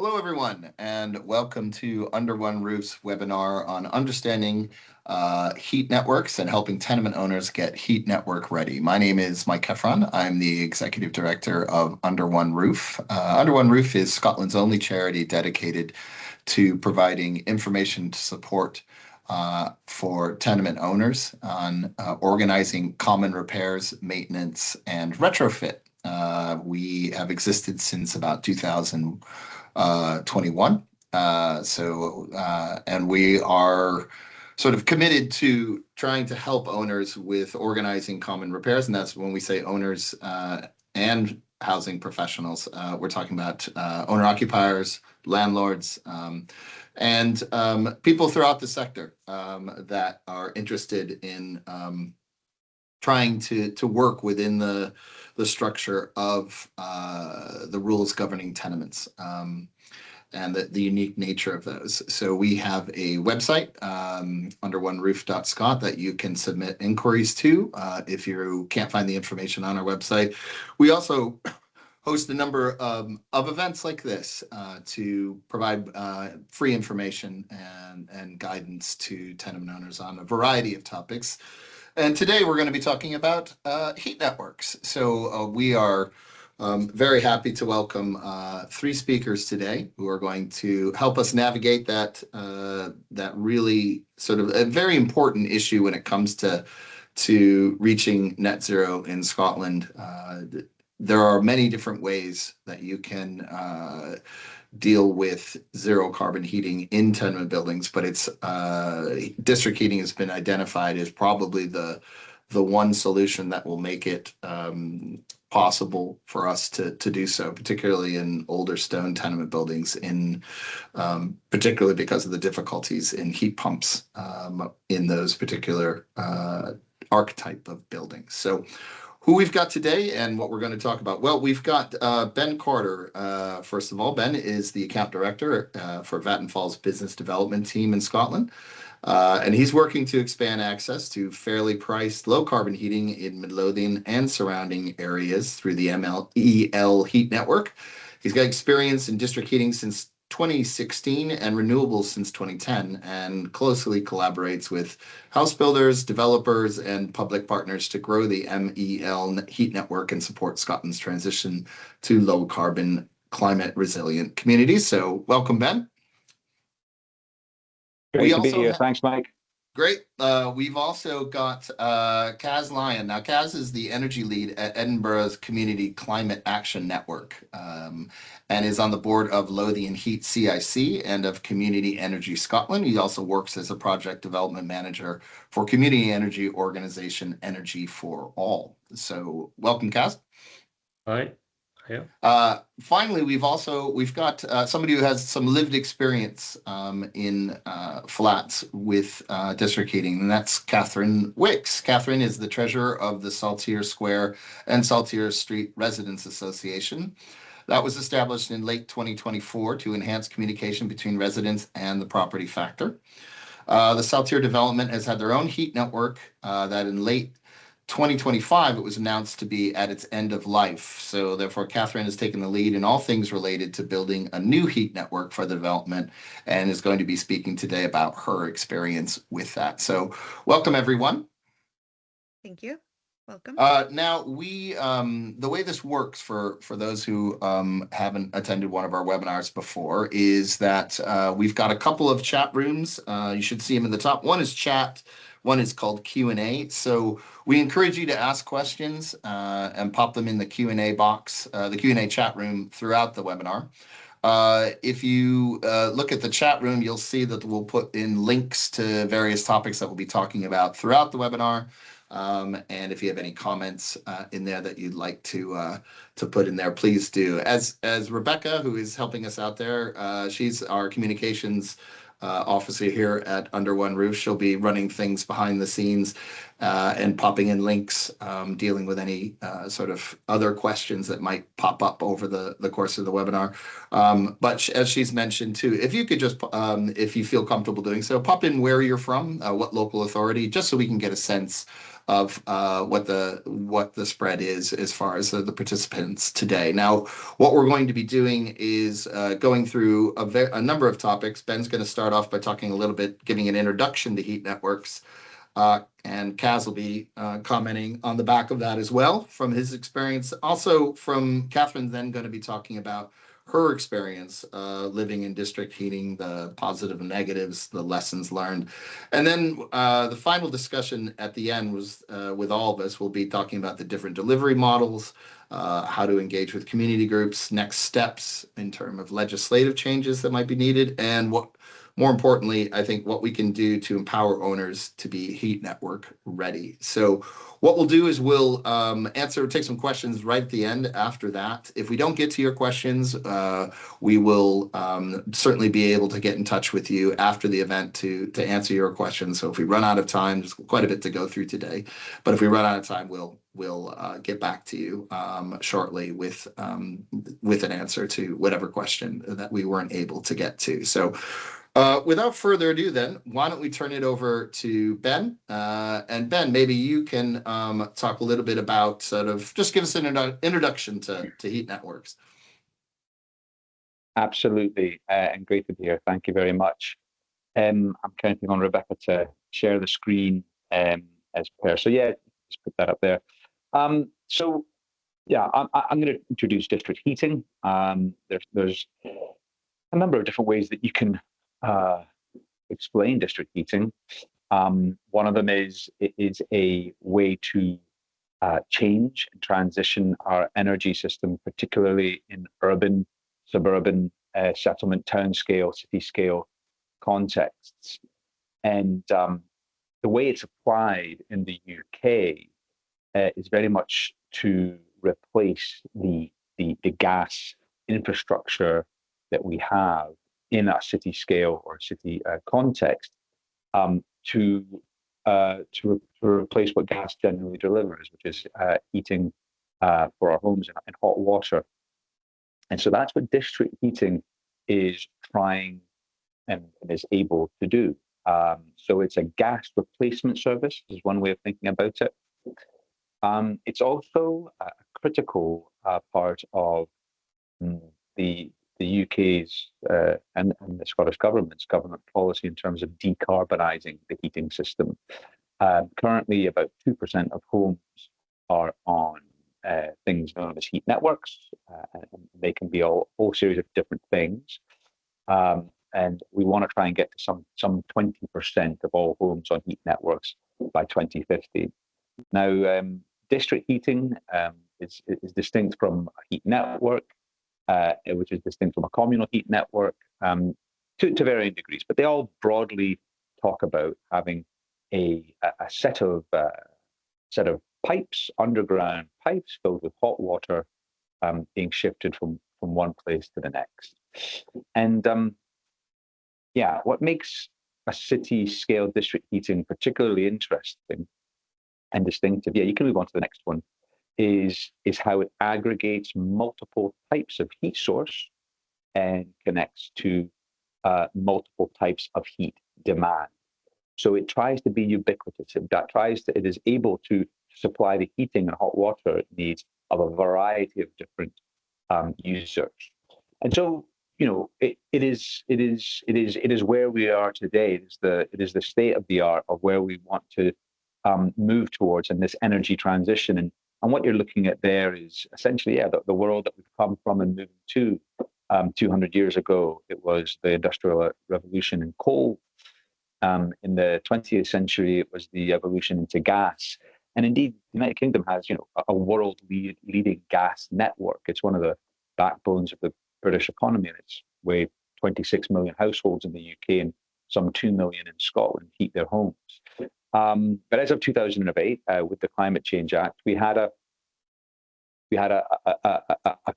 Hello, everyone, and welcome to Under One Roof's webinar on understanding heat networks and helping tenement owners get heat network ready. My name is Mike Heffron. I'm the Executive Director of Under One Roof. Under One Roof is Scotland's only charity dedicated to providing information to support for tenement owners on organizing common repairs, maintenance, and retrofit. We have existed since about 2021. And we are sort of committed to trying to help owners with organizing common repairs. And that's when we say owners and housing professionals. We're talking about owner occupiers, landlords, and people throughout the sector that are interested in trying to work within the structure of the rules governing tenements and the unique nature of those. So we have a website, underoneroof.scot, that you can submit inquiries to if you can't find the information on our website. We also host a number of events like this to provide free information and guidance to tenement owners on a variety of topics. And today we're going to be talking about heat networks. So we are very happy to welcome three speakers today who are going to help us navigate that really sort of a very important issue when it comes to reaching net zero in Scotland. There are many different ways that you can deal with zero carbon heating in tenement buildings, but it's district heating has been identified as probably the one solution that will make it possible for us to do so, particularly in older stone tenement buildings, particularly because of the difficulties in heat pumps in those particular archetype of buildings. So who we've got today and what we're going to talk about. Well, we've got Ben Carter. First of all, Ben is the account director for Vattenfall's business development team in Scotland. And he's working to expand access to fairly priced low carbon heating in Midlothian and surrounding areas through the MEL heat network. He's got experience in district heating since 2016 and renewables since 2010, and closely collaborates with house builders, developers, and public partners to grow the MEL heat network and support Scotland's transition to low carbon, climate resilient communities. So welcome, Ben. Great to be here. Thanks, Mike. Great. We've also got Kaz Lyon. Now, Kaz is the energy lead at Edinburgh's Community Climate Action Network and is on the board of Lothian Heat CIC and of Community Energy Scotland. He also works as a project development manager for community energy organization Energy for All. So welcome, Kaz. Hi. Yeah. Finally, we've got somebody who has some lived experience in flats with district heating, and that's Catherine Wicks. Catherine is the treasurer of the Saltire Square and Saltire Street Residents Association. That was established in late 2024 to enhance communication between residents and the property factor. The Saltire development has had their own heat network that in late 2025, it was announced to be at its end of life. So therefore, Catherine has taken the lead in all things related to building a new heat network for the development and is going to be speaking today about her experience with that. So welcome, everyone. Thank you. Welcome. Now, the way this works for those who haven't attended one of our webinars before is that we've got a couple of chat rooms. You should see them in the top. One is chat. One is called Q&A. So we encourage you to ask questions and pop them in the Q&A box, the Q&A chat room throughout the webinar. If you look at the chat room, you'll see that we'll put in links to various topics that we'll be talking about throughout the webinar. And if you have any comments in there that you'd like to put in there, please do. As Rebecca, who is helping us out there, she's our communications officer here at Under One Roof. She'll be running things behind the scenes and popping in links, dealing with any sort of other questions that might pop up over the course of the webinar. But as she's mentioned too, if you could just, if you feel comfortable doing so, pop in where you're from, what local authority, just so we can get a sense of what the spread is as far as the participants today. Now, what we're going to be doing is going through a number of topics. Ben's going to start off by talking a little bit, giving an introduction to heat networks. And Kaz will be commenting on the back of that as well from his experience. Also from Catherine, then going to be talking about her experience living in district heating, the positive and negatives, the lessons learned. And then the final discussion at the end was with all of us, we'll be talking about the different delivery models, how to engage with community groups, next steps in terms of legislative changes that might be needed, and what, more importantly, I think what we can do to empower owners to be heat network ready. So what we'll do is we'll take some questions right at the end after that. If we don't get to your questions, we will certainly be able to get in touch with you after the event to answer your questions. So if we run out of time, there's quite a bit to go through today, but if we run out of time, we'll get back to you shortly with an answer to whatever question that we weren't able to get to. So without further ado, then, why don't we turn it over to Ben? And Ben, maybe you can talk a little bit about just give us an introduction to heat networks. Absolutely, and great to be here. Thank you very much. I'm counting on Rebecca to share the screen as per. So yeah, just put that up there. So yeah, I'm going to introduce district heating. There's a number of different ways that you can explain district heating. One of them is a way to change and transition our energy system, particularly in urban, suburban, settlement, town scale, city scale contexts. And the way it's applied in the UK is very much to replace the gas infrastructure that we have in a city scale or city context to replace what gas generally delivers, which is heating for our homes and hot water. And so that's what district heating is trying and is able to do. So it's a gas replacement service is one way of thinking about it. It's also a critical part of the UK's and the Scottish Government's government policy in terms of decarbonising the heating system. Currently, about 2% of homes are on things known as heat networks, and they can be a whole series of different things. And we want to try and get to some 20% of all homes on heat networks by 2050. Now, district heating is distinct from a heat network, which is distinct from a communal heat network to varying degrees, but they all broadly talk about having a set of pipes, underground pipes filled with hot water, being shifted from one place to the next. And yeah, what makes a city scale district heating particularly interesting and distinctive, yeah, you can move on to the next one, is how it aggregates multiple types of heat source and connects to multiple types of heat demand. So it tries to be ubiquitous. It is able to supply the heating and hot water needs of a variety of different users. And so, you know, it is where we are today. It is the state of the art of where we want to move towards in this energy transition. And what you're looking at there is essentially, yeah, the world that we've come from and moved to 200 years ago. It was the Industrial Revolution in coal. In the 20th century, it was the evolution into gas. And indeed, the United Kingdom has, you know, a world-leading gas network. It's one of the backbones of the British economy, and it's where 26 million households in the UK and some 2 million in Scotland heat their homes. But as of 2008, with the Climate Change Act, we had a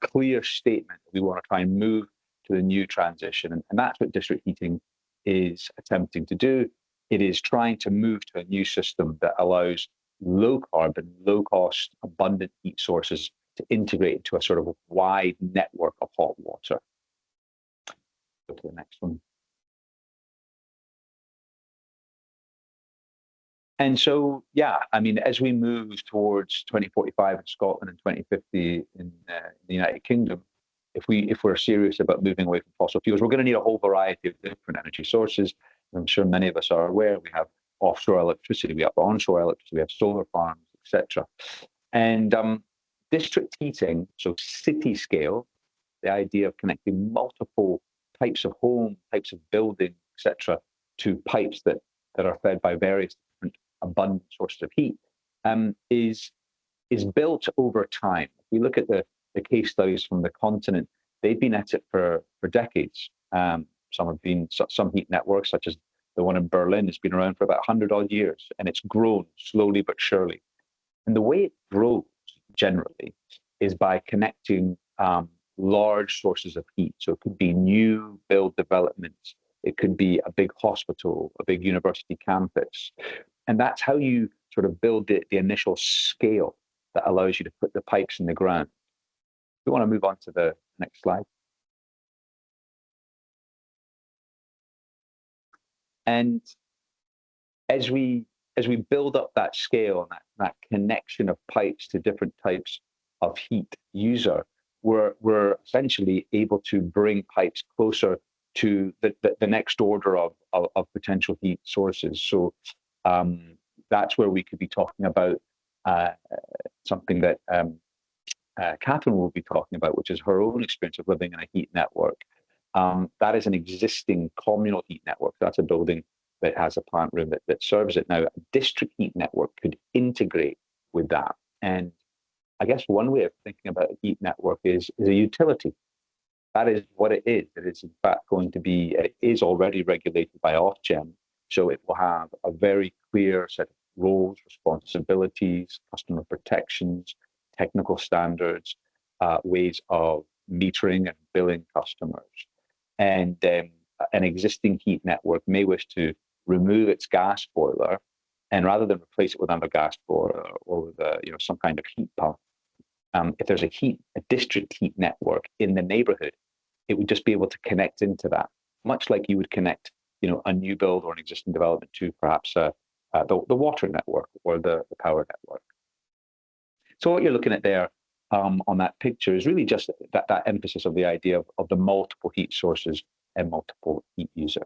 clear statement that we want to try and move to the new transition, and that's what district heating is attempting to do. It is trying to move to a new system that allows low carbon, low cost, abundant heat sources to integrate into a sort of wide network of hot water. Go to the next one. And so, yeah, I mean, as we move towards 2045 in Scotland and 2050 in the United Kingdom, if we're serious about moving away from fossil fuels, we're going to need a whole variety of different energy sources. I'm sure many of us are aware. We have offshore electricity, we have onshore electricity, we have solar farms, etc. And district heating, so city scale, the idea of connecting multiple types of home, types of building, etc., to pipes that are fed by various different abundant sources of heat, is built over time. If we look at the case studies from the continent, they've been at it for decades. Some heat networks, such as the one in Berlin, has been around for about 100 odd years, and it's grown slowly but surely. And the way it grows generally is by connecting large sources of heat. So it could be new build developments, it could be a big hospital, a big university campus. And that's how you sort of build the initial scale that allows you to put the pipes in the ground. We want to move on to the next slide. And as we build up that scale and that connection of pipes to different types of heat user, we're essentially able to bring pipes closer to the next order of potential heat sources. So that's where we could be talking about something that Catherine will be talking about, which is her own experience of living in a heat network. That is an existing communal heat network. That's a building that has a plant room that serves it. Now, a district heat network could integrate with that. And I guess one way of thinking about a heat network is a utility. That is what it is. It is in fact going to be, it is already regulated by Ofgem. So it will have a very clear set of roles, responsibilities, customer protections, technical standards, ways of metering and billing customers. And an existing heat network may wish to remove its gas boiler, and rather than replace it with another gas boiler or with some kind of heat pump, if there's a district heat network in the neighborhood, it would just be able to connect into that, much like you would connect, a new build or an existing development to perhaps the water network or the power network. So what you're looking at there on that picture is really just that emphasis of the idea of the multiple heat sources and multiple heat users.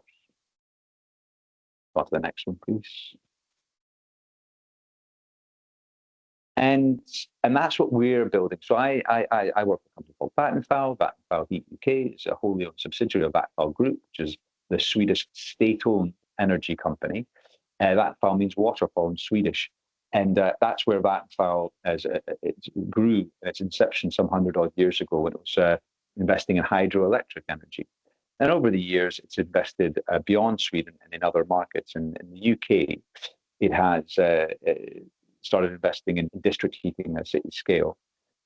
Go to the next one, please. And that's what we're building. So I work for a company called Vattenfall. Vattenfall Heat UK is a wholly owned subsidiary of Vattenfall Group, which is the Swedish state-owned energy company. Vattenfall means waterfall in Swedish. And that's where Vattenfall it grew in its inception some 100 odd years ago when it was investing in hydroelectric energy. And over the years, it's invested beyond Sweden and in other markets. And in the UK, it has started investing in district heating at city scale.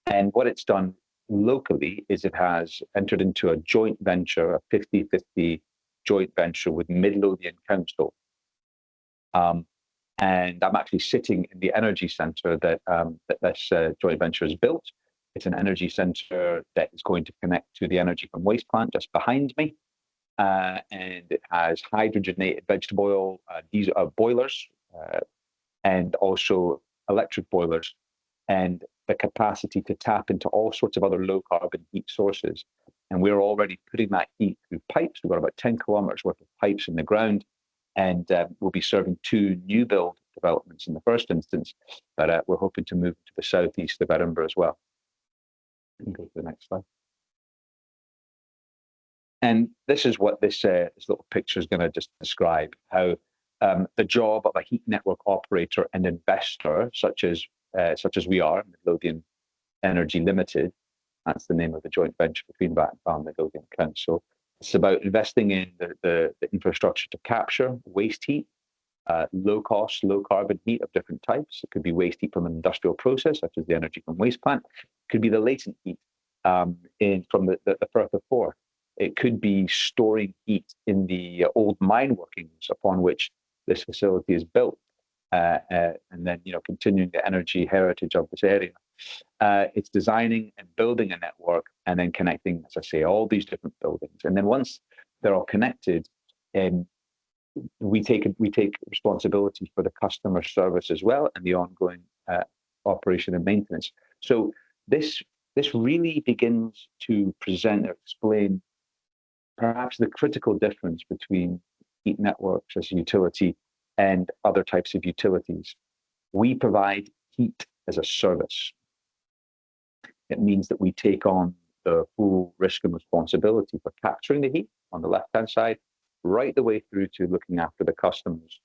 And what it's done locally is it has entered into a joint venture, a 50-50 joint venture with Midlothian Council. And I'm actually sitting in the energy centre that this joint venture has built. It's an energy centre that is going to connect to the energy from waste plant just behind me. And it has hydrogenated vegetable oil diesel boilers and also electric boilers, and the capacity to tap into all sorts of other low carbon heat sources. And we're already putting that heat through pipes. We've got about 10 kilometers worth of pipes in the ground, and we'll be serving 2 new build developments in the first instance, but we're hoping to move to the southeast of Edinburgh as well. And go to the next slide. And this is what this little picture is going to just describe, how the job of a heat network operator and investor, such as we are, Midlothian Energy Limited, that's the name of the joint venture between Vattenfall and Midlothian Council. It's about investing in the infrastructure to capture waste heat, low cost, low carbon heat of different types. It could be waste heat from an industrial process, such as the energy from waste plant. It could be the latent heat from the Firth of Forth. It could be storing heat in the old mine workings upon which this facility is built, and then continuing the energy heritage of this area. It's designing and building a network and then connecting, as I say, all these different buildings. And then once they're all connected, we take responsibility for the customer service as well and the ongoing operation and maintenance. So this really begins to present or explain perhaps the critical difference between heat networks as a utility and other types of utilities. We provide heat as a service. It means that we take on the full risk and responsibility for capturing the heat on the left-hand side, right the way through to looking after the customers.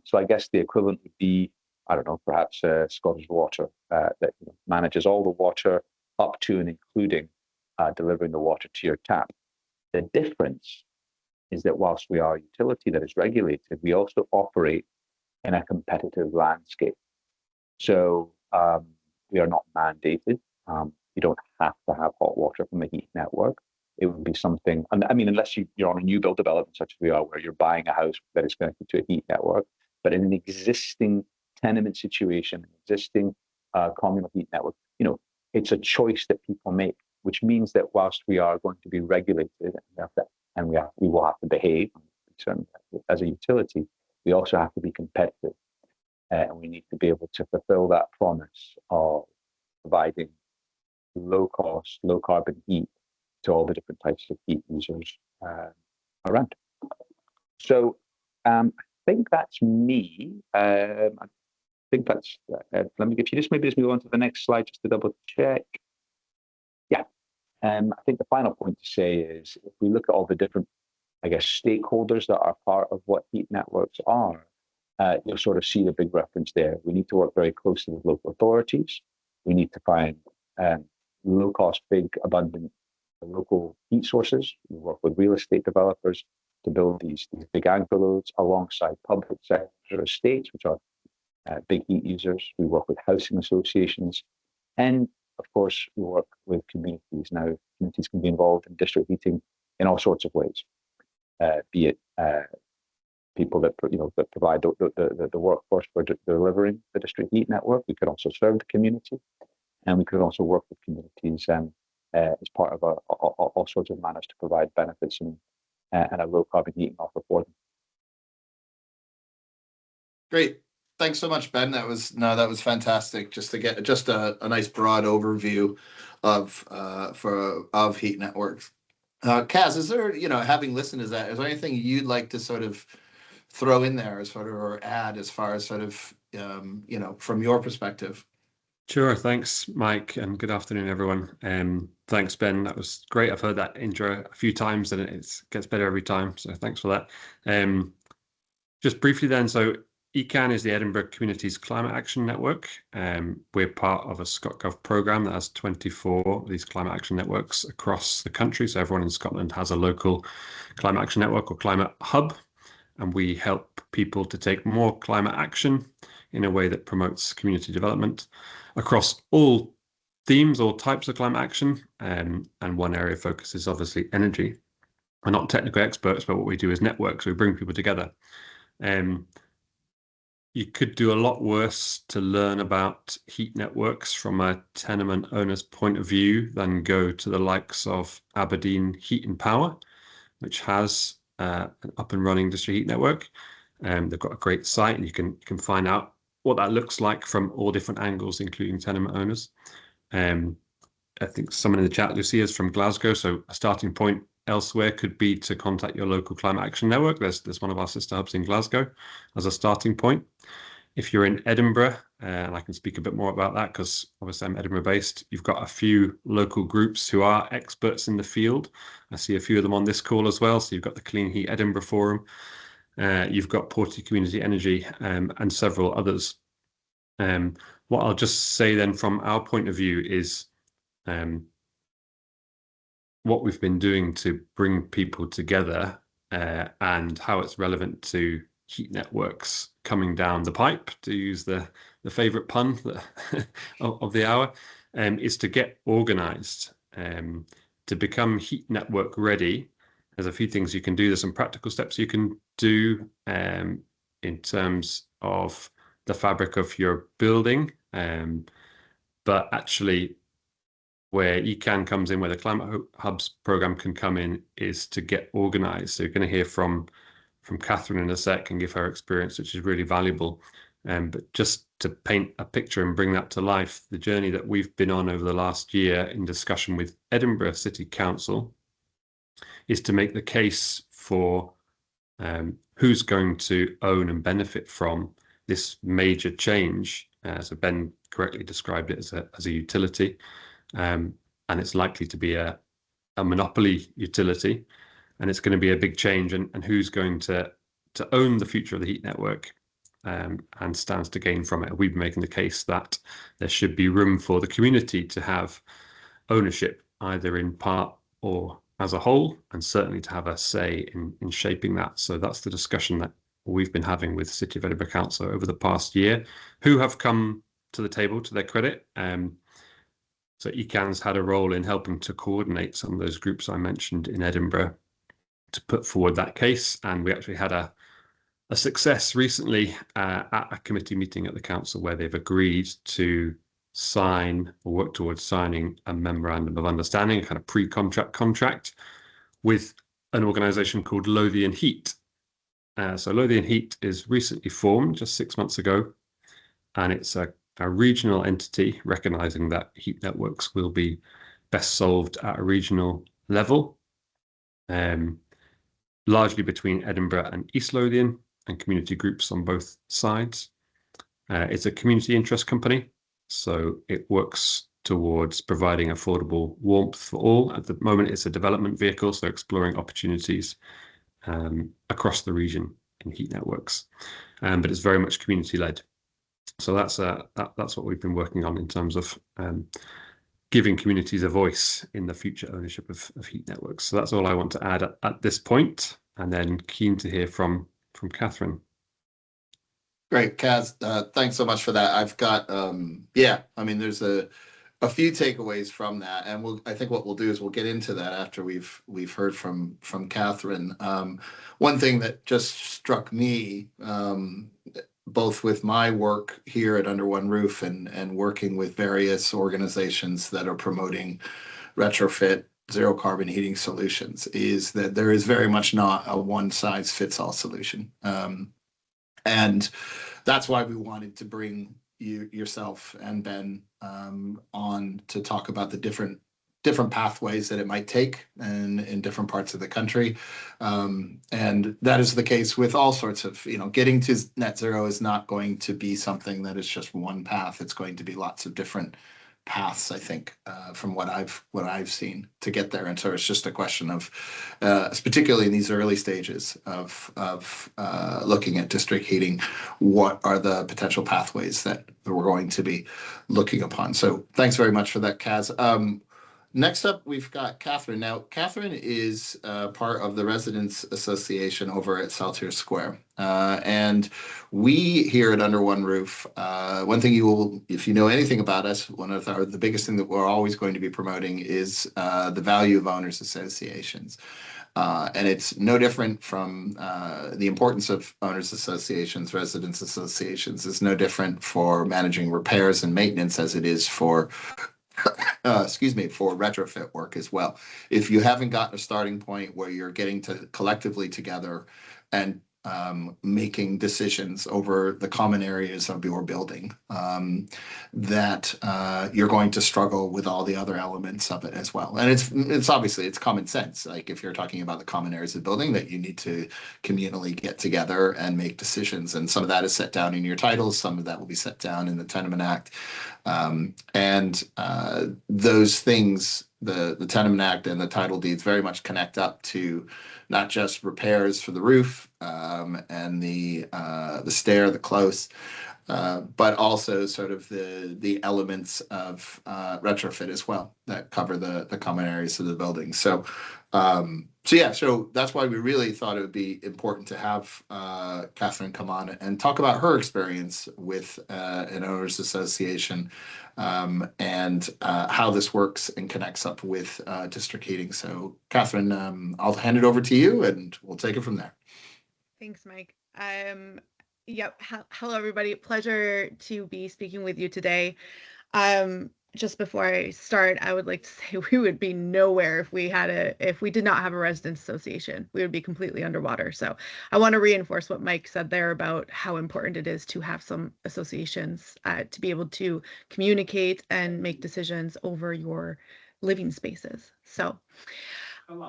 So I guess the equivalent would be, I don't know, perhaps Scottish Water that manages all the water up to and including delivering the water to your tap. The difference is that whilst we are a utility that is regulated, we also operate in a competitive landscape. So we are not mandated. You don't have to have hot water from a heat network. It would be something, I mean, unless you're on a new build development such as we are, where you're buying a house that is connected to a heat network, but in an existing tenement situation, an existing communal heat network, it's a choice that people make, which means that whilst we are going to be regulated and we will have to behave, certainly as a utility, we also have to be competitive. And we need to be able to fulfill that promise of providing low cost, low carbon heat to all the different types of heat users around. So I think that's me. I think that's, let me, if you just maybe just move on to the next slide just to double check. Yeah, I think the final point to say is if we look at all the different, I guess, stakeholders that are part of what heat networks are, you'll sort of see the big reference there. We need to work very closely with local authorities. We need to find low-cost, big, abundant local heat sources. We work with real estate developers to build these big anchor loads alongside public sector estates, which are big heat users. We work with housing associations. And of course, we work with communities. Now, communities can be involved in district heating in all sorts of ways, be it people that that provide the workforce for delivering the district heat network. We could also serve the community, and we could also work with communities as part of all sorts of manners to provide benefits and a low carbon heating offer for them. Great. Thanks so much, Ben. That was fantastic. Just to get a nice broad overview of heat networks. Kaz, is there, having listened to that, is there anything you'd like to sort of throw in there as sort of, or add as far as sort of, from your perspective? Sure. Thanks, Mike, and good afternoon, everyone. Thanks, Ben. That was great. I've heard that intro a few times and it gets better every time. So thanks for that. Just briefly then, so ECAN is the Edinburgh Communities Climate Action Network. We're part of a ScotGov programme that has 24 of these climate action networks across the country. So everyone in Scotland has a local climate action network or climate hub. And we help people to take more climate action in a way that promotes community development across all themes, all types of climate action. And one area of focus is obviously energy. We're not technical experts, but what we do is networks. We bring people together. You could do a lot worse to learn about heat networks from a tenement owner's point of view than go to the likes of Aberdeen Heat and Power, which has an up and running district heat network. They've got a great site, and you can find out what that looks like from all different angles, including tenement owners. I think someone in the chat, Lucia, is from Glasgow, so a starting point elsewhere could be to contact your local climate action network. There's one of our sister hubs in Glasgow as a starting point. If you're in Edinburgh, and I can speak a bit more about that because obviously I'm Edinburgh based, you've got a few local groups who are experts in the field. I see a few of them on this call as well. So you've got the Clean Heat Edinburgh Forum, you've got Porty Community Energy, and several others. What I'll just say then from our point of view is what we've been doing to bring people together and how it's relevant to heat networks coming down the pipe, to use the favorite pun of the hour, is to get organized. To become heat network ready, there's a few things you can do. There's some practical steps you can do in terms of the fabric of your building. But actually, where ECAN comes in, where the Climate Hubs program can come in, is to get organized. So you're going to hear from from Catherine in a sec and give her experience, which is really valuable. But just to paint a picture and bring that to life, the journey that we've been on over the last year in discussion with Edinburgh City Council is to make the case for who's going to own and benefit from this major change. So Ben correctly described it as a utility, and it's likely to be a monopoly utility, and it's going to be a big change. And who's going to own the future of the heat network and stands to gain from it? We've been making the case that there should be room for the community to have ownership, either in part or as a whole, and certainly to have a say in shaping that. So that's the discussion that we've been having with City of Edinburgh Council over the past year, who have come to the table, to their credit. So ECAN's had a role in helping to coordinate some of those groups I mentioned in Edinburgh to put forward that case. And we actually had a success recently at a committee meeting at the council where they've agreed to sign or work towards signing a memorandum of understanding, a kind of pre-contract contract with an organisation called Lothian Heat. So Lothian Heat is recently formed just 6 months ago, and it's a regional entity recognising that heat networks will be best solved at a regional level, largely between Edinburgh and East Lothian and community groups on both sides. It's a community interest company, so it works towards providing affordable warmth for all. At the moment, it's a development vehicle, so exploring opportunities across the region in heat networks, but it's very much community-led. So that's what we've been working on in terms of giving communities a voice in the future ownership of heat networks. So that's all I want to add at this point, and then keen to hear from Catherine. Great, Kaz. Thanks so much for that. I've got, there's a few takeaways from that, and I think what we'll do is we'll get into that after we've heard from Catherine. One thing that just struck me, both with my work here at Under One Roof and working with various organizations that are promoting retrofit zero carbon heating solutions, is that there is very much not a one size fits all solution. And that's why we wanted to bring yourself and Ben on to talk about the different pathways that it might take in different parts of the country. And that is the case with all sorts of, getting to net zero is not going to be something that is just one path. It's going to be lots of different paths, I think, from what I've seen to get there. And so it's just a question of, particularly in these early stages of looking at district heating, what are the potential pathways that we're going to be looking upon. So thanks very much for that, Kaz. Next up, we've got Catherine. Now, Catherine is part of the Residents Association over at Saltire Square. And we here at Under One Roof, one thing if you know anything about us, one of the biggest thing that we're always going to be promoting is the value of owners associations. And it's no different from the importance of owners associations, residents associations is no different for managing repairs and maintenance as it is for for retrofit work as well. If you haven't gotten a starting point where you're getting to collectively together and making decisions over the common areas of your building, that you're going to struggle with all the other elements of it as well. And it's obviously it's common sense. Like if you're talking about the common areas of the building, that you need to communally get together and make decisions. And some of that is set down in your titles. Some of that will be set down in the Tenement Act. Those things, the Tenement Act and the title deeds very much connect up to not just repairs for the roof and the stair, the close, but also sort of the elements of retrofit as well that cover the common areas of the building. So that's why we really thought it would be important to have Catherine come on and talk about her experience with an owners association and how this works and connects up with district heating. So Catherine, I'll hand it over to you and we'll take it from there. Thanks, Mike. Hello, everybody. Pleasure to be speaking with you today. just before I start, I would like to say we would be nowhere if we did not have a residents association. We would be completely underwater. So I want to reinforce what Mike said there about how important it is to have some associations to be able to communicate and make decisions over your living spaces. So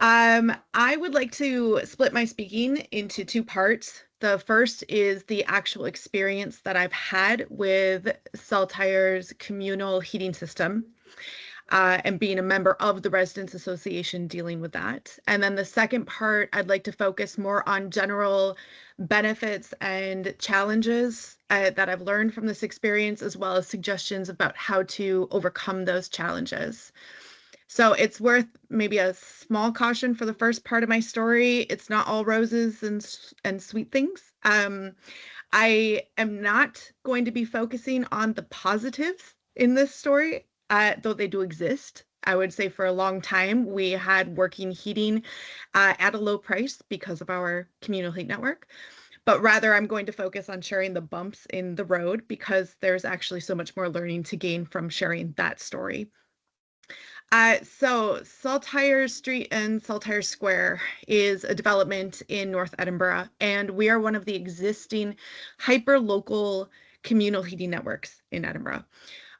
I would like to split my speaking into two parts. The first is the actual experience that I've had with Saltire's communal heating system and being a member of the Residents Association dealing with that. And then the second part, I'd like to focus more on general benefits and challenges that I've learned from this experience, as well as suggestions about how to overcome those challenges. So it's worth maybe a small caution for the first part of my story. It's not all roses and sweet things. I am not going to be focusing on the positives in this story, though they do exist. I would say for a long time, we had working heating at a low price because of our communal heat network. But rather, I'm going to focus on sharing the bumps in the road because there's actually so much more learning to gain from sharing that story. So Saltire Street and Saltire Square is a development in North Edinburgh, and we are one of the existing hyper-local communal heating networks in Edinburgh.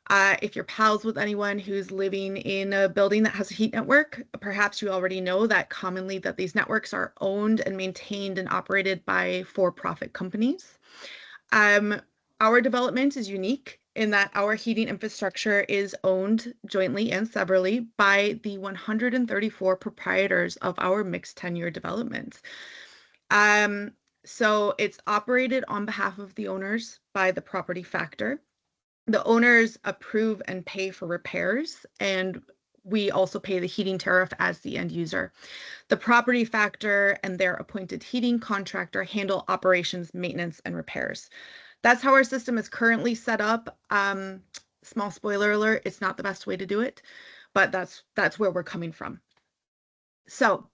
If you're pals with anyone who's living in a building that has a heat network, perhaps you already know that commonly that these networks are owned and maintained and operated by for-profit companies. Our development is unique in that our heating infrastructure is owned jointly and severally by the 134 proprietors of our mixed tenure development. So it's operated on behalf of the owners by the property factor. The owners approve and pay for repairs, and we also pay the heating tariff as the end user. The property factor and their appointed heating contractor handle operations, maintenance, and repairs. That's how our system is currently set up. Small spoiler alert, it's not the best way to do it, but that's where we're coming from. So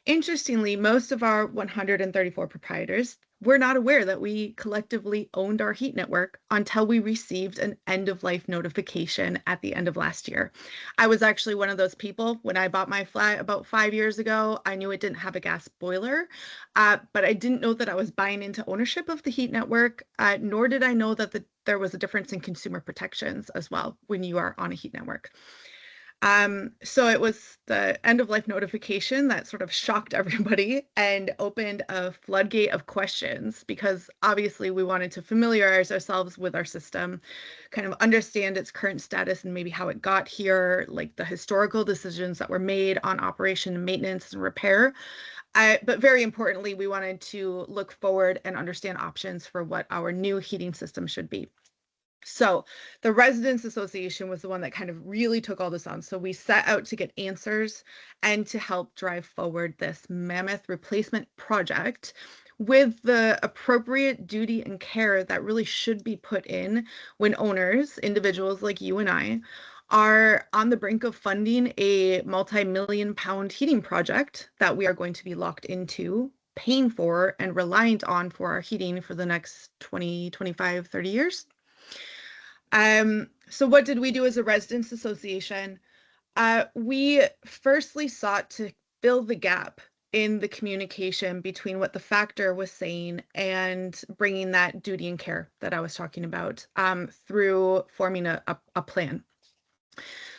interestingly, most of our 134 proprietors were not aware that we collectively owned our heat network until we received an end-of-life notification at the end of last year. I was actually one of those people. When I bought my flat about 5 years ago, I knew it didn't have a gas boiler, but I didn't know that I was buying into ownership of the heat network, nor did I know that there was a difference in consumer protections as well when you are on a heat network. So it was the end of life notification that sort of shocked everybody and opened a floodgate of questions, because obviously we wanted to familiarize ourselves with our system, kind of understand its current status and maybe how it got here, like the historical decisions that were made on operation and maintenance and repair. But very importantly, we wanted to look forward and understand options for what our new heating system should be. So the Residents Association was the one that kind of really took all this on. So we set out to get answers and to help drive forward this mammoth replacement project with the appropriate duty and care that really should be put in when owners, individuals like you and I, are on the brink of funding a multi-million-pound heating project that we are going to be locked into, paying for, and reliant on for our heating for the next 20, 25, 30 years. So what did we do as a residents association? We firstly sought to fill the gap in the communication between what the factor was saying and bringing that duty and care that I was talking about through forming a plan.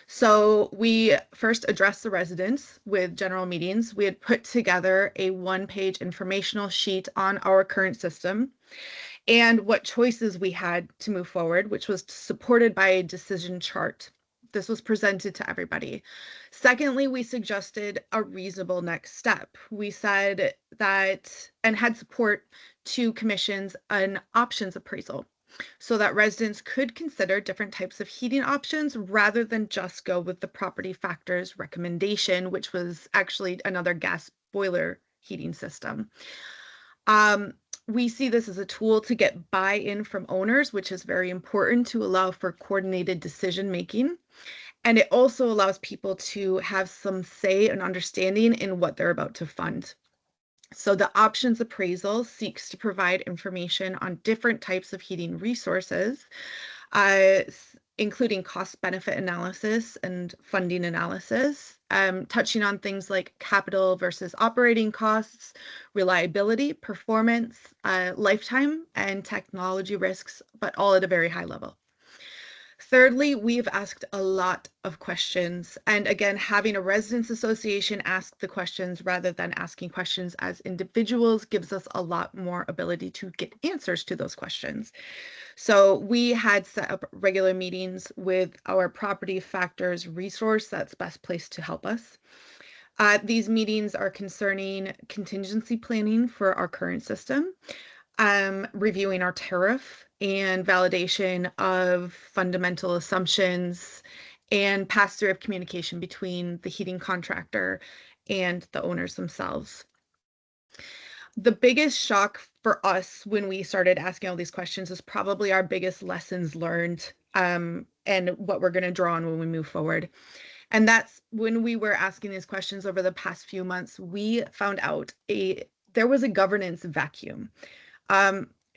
So we first addressed the residents with general meetings. We had put together a one-page informational sheet on our current system and what choices we had to move forward, which was supported by a decision chart. This was presented to everybody. Secondly, we suggested a reasonable next step. We said that, and had support to commissions an options appraisal, so that residents could consider different types of heating options rather than just go with the property factor's recommendation, which was actually another gas boiler heating system. We see this as a tool to get buy-in from owners, which is very important to allow for coordinated decision-making. And it also allows people to have some say and understanding in what they're about to fund. So the options appraisal seeks to provide information on different types of heating resources, including cost benefit analysis and funding analysis, touching on things like capital versus operating costs, reliability, performance, lifetime, and technology risks, but all at a very high level. Thirdly, we've asked a lot of questions. And again, having a residents association ask the questions rather than asking questions as individuals gives us a lot more ability to get answers to those questions. So we had set up regular meetings with our property factors resource that's best placed to help us. These meetings are concerning contingency planning for our current system, reviewing our tariff and validation of fundamental assumptions and pass-through of communication between the heating contractor and the owners themselves. The biggest shock for us when we started asking all these questions is probably our biggest lessons learned, and what we're going to draw on when we move forward. And that's when we were asking these questions over the past few months, we found out there was a governance vacuum.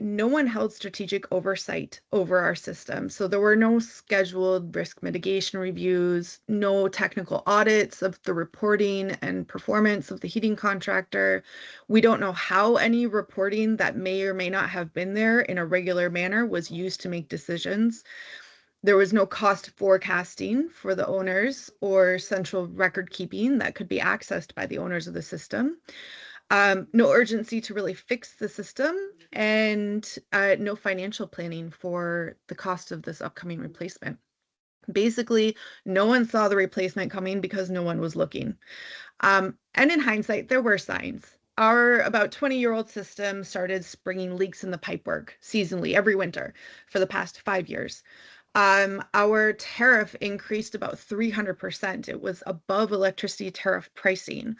No one held strategic oversight over our system. So there were no scheduled risk mitigation reviews, no technical audits of the reporting and performance of the heating contractor. We don't know how any reporting that may or may not have been there in a regular manner was used to make decisions. There was no cost forecasting for the owners or central record keeping that could be accessed by the owners of the system. No urgency to really fix the system, and no financial planning for the cost of this upcoming replacement. Basically, no one saw the replacement coming because no one was looking. And in hindsight, there were signs. Our about 20-year-old system started springing leaks in the pipework seasonally every winter for the past 5 years. Our tariff increased about 300%. It was above electricity tariff pricing.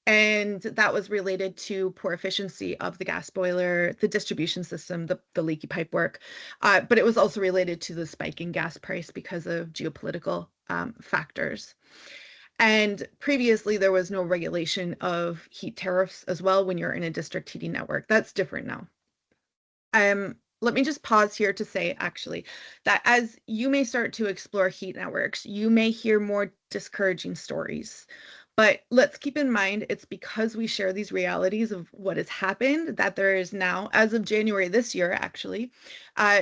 And that was related to poor efficiency of the gas boiler, the distribution system, the leaky pipework. But it was also related to the spike in gas price because of geopolitical factors. And previously, there was no regulation of heat tariffs as well when you're in a district heating network. That's different now. Let me just pause here to say, actually, that as you may start to explore heat networks, you may hear more discouraging stories. But let's keep in mind, it's because we share these realities of what has happened that there is now, as of January this year, actually,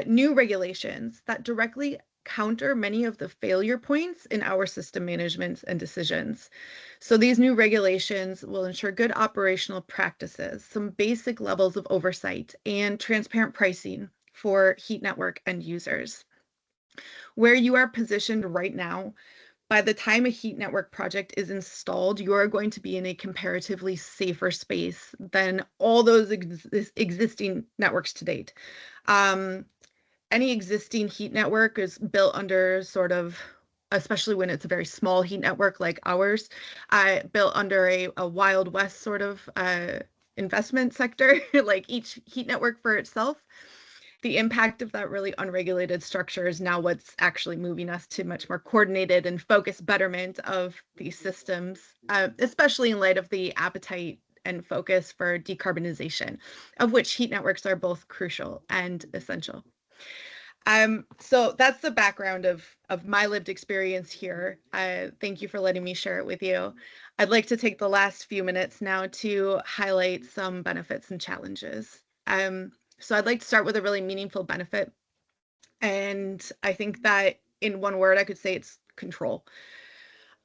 new regulations that directly counter many of the failure points in our system management and decisions. So these new regulations will ensure good operational practices, some basic levels of oversight, and transparent pricing for heat network end users. Where you are positioned right now, by the time a heat network project is installed, you are going to be in a comparatively safer space than all those existing networks to date. Any existing heat network is built under sort of, especially when it's a very small heat network like ours, built under a Wild West sort of investment sector, like each heat network for itself. The impact of that really unregulated structure is now what's actually moving us to much more coordinated and focused betterment of these systems, especially in light of the appetite and focus for decarbonization, of which heat networks are both crucial and essential. So that's the background of my lived experience here. Thank you for letting me share it with you. I'd like to take the last few minutes now to highlight some benefits and challenges. So I'd like to start with a really meaningful benefit. And I think that in one word, I could say it's control.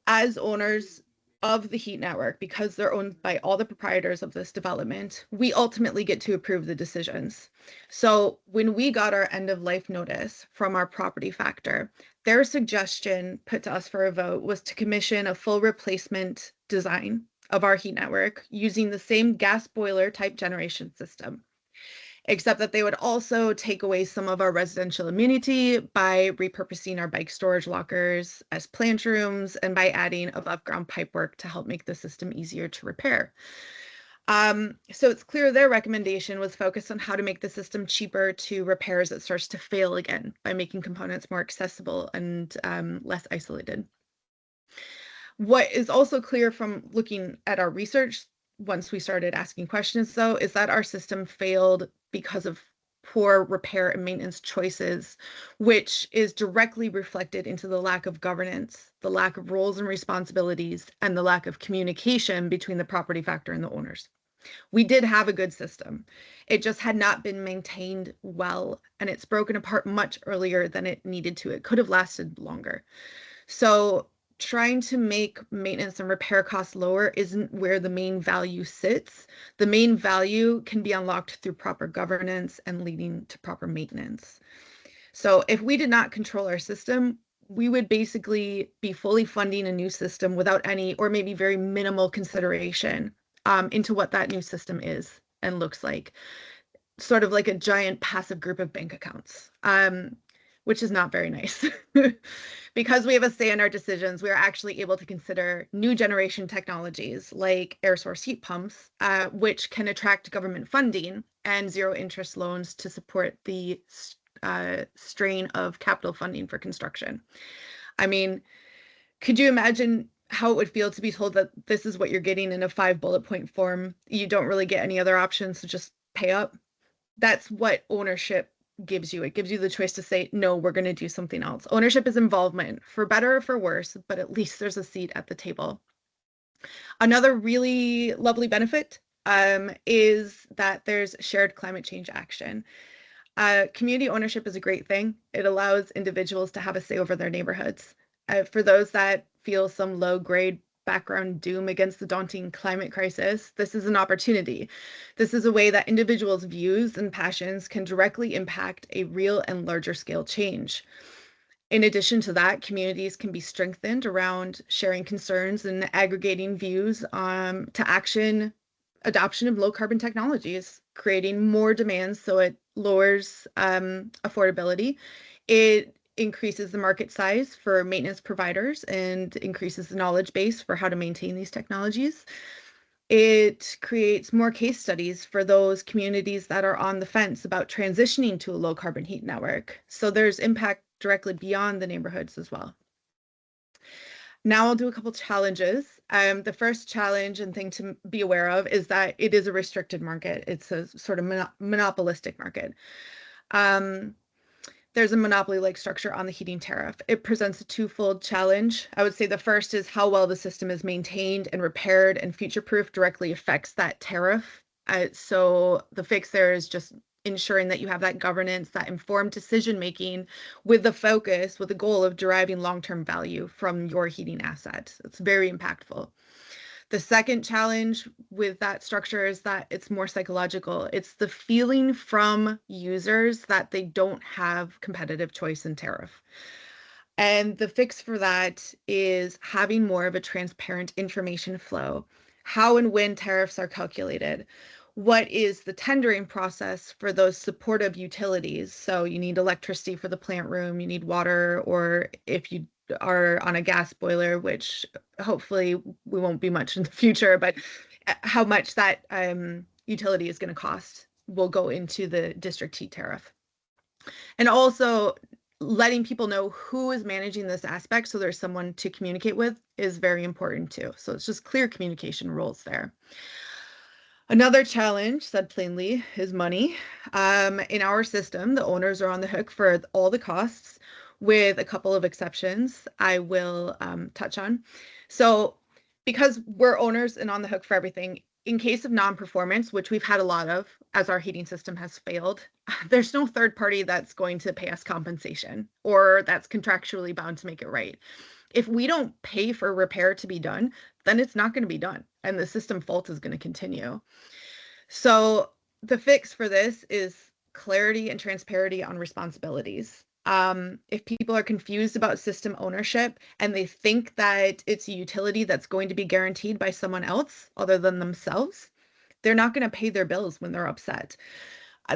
As owners of the heat network, because they're owned by all the proprietors of this development, we ultimately get to approve the decisions. So when we got our end of life notice from our property factor, their suggestion put to us for a vote was to commission a full replacement design of our heat network using the same gas boiler type generation system, except that they would also take away some of our residential amenity by repurposing our bike storage lockers as plant rooms and by adding above ground pipework to help make the system easier to repair. So it's clear their recommendation was focused on how to make the system cheaper to repair as it starts to fail again by making components more accessible and less isolated. What is also clear from looking at our research once we started asking questions, though, is that our system failed because of poor repair and maintenance choices, which is directly reflected into the lack of governance, the lack of roles and responsibilities, and the lack of communication between the property factor and the owners. We did have a good system. It just had not been maintained well, and it's broken apart much earlier than it needed to. It could have lasted longer. So trying to make maintenance and repair costs lower isn't where the main value sits. The main value can be unlocked through proper governance and leading to proper maintenance. So if we did not control our system, we would basically be fully funding a new system without any, or maybe very minimal consideration into what that new system is and looks like. Sort of like a giant passive group of bank accounts, which is not very nice. Because we have a say in our decisions, we are actually able to consider new generation technologies like air source heat pumps, which can attract government funding and zero interest loans to support the strain of capital funding for construction. I mean, could you imagine how it would feel to be told that this is what you're getting in a 5 bullet point form? You don't really get any other options, so just pay up. That's what ownership gives you. It gives you the choice to say, no, we're going to do something else. Ownership is involvement, for better or for worse, but at least there's a seat at the table. Another really lovely benefit is that there's shared climate change action. Community ownership is a great thing. It allows individuals to have a say over their neighborhoods. For those that feel some low-grade background doom against the daunting climate crisis, this is an opportunity. This is a way that individuals' views and passions can directly impact a real and larger scale change. In addition to that, communities can be strengthened around sharing concerns and aggregating views to action adoption of low carbon technologies, creating more demands so it lowers affordability. It increases the market size for maintenance providers and increases the knowledge base for how to maintain these technologies. It creates more case studies for those communities that are on the fence about transitioning to a low carbon heat network. So there's impact directly beyond the neighborhoods as well. Now I'll do a couple challenges. The first challenge and thing to be aware of is that it is a restricted market. It's a sort of monopolistic market. There's a monopoly-like structure on the heating tariff. It presents a twofold challenge. I would say the first is how well the system is maintained and repaired and future-proof directly affects that tariff. So the fix there is just ensuring that you have that governance, that informed decision-making with the goal of deriving long-term value from your heating asset. It's very impactful. The second challenge with that structure is that it's more psychological. It's the feeling from users that they don't have competitive choice in tariff. And the fix for that is having more of a transparent information flow. How and when tariffs are calculated. What is the tendering process for those supportive utilities? So you need electricity for the plant room, you need water, or if you are on a gas boiler, which hopefully we won't be much in the future, but how much that utility is going to cost will go into the district heat tariff. And also letting people know who is managing this aspect so there's someone to communicate with is very important too. So it's just clear communication rules there. Another challenge, said plainly, is money. In our system, the owners are on the hook for all the costs, with a couple of exceptions I will touch on. So because we're owners and on the hook for everything, in case of non-performance, which we've had a lot of as our heating system has failed, there's no third party that's going to pay us compensation or that's contractually bound to make it right. If we don't pay for repair to be done, then it's not going to be done and the system fault is going to continue. So the fix for this is clarity and transparency on responsibilities. If people are confused about system ownership and they think that it's a utility that's going to be guaranteed by someone else other than themselves, they're not going to pay their bills when they're upset.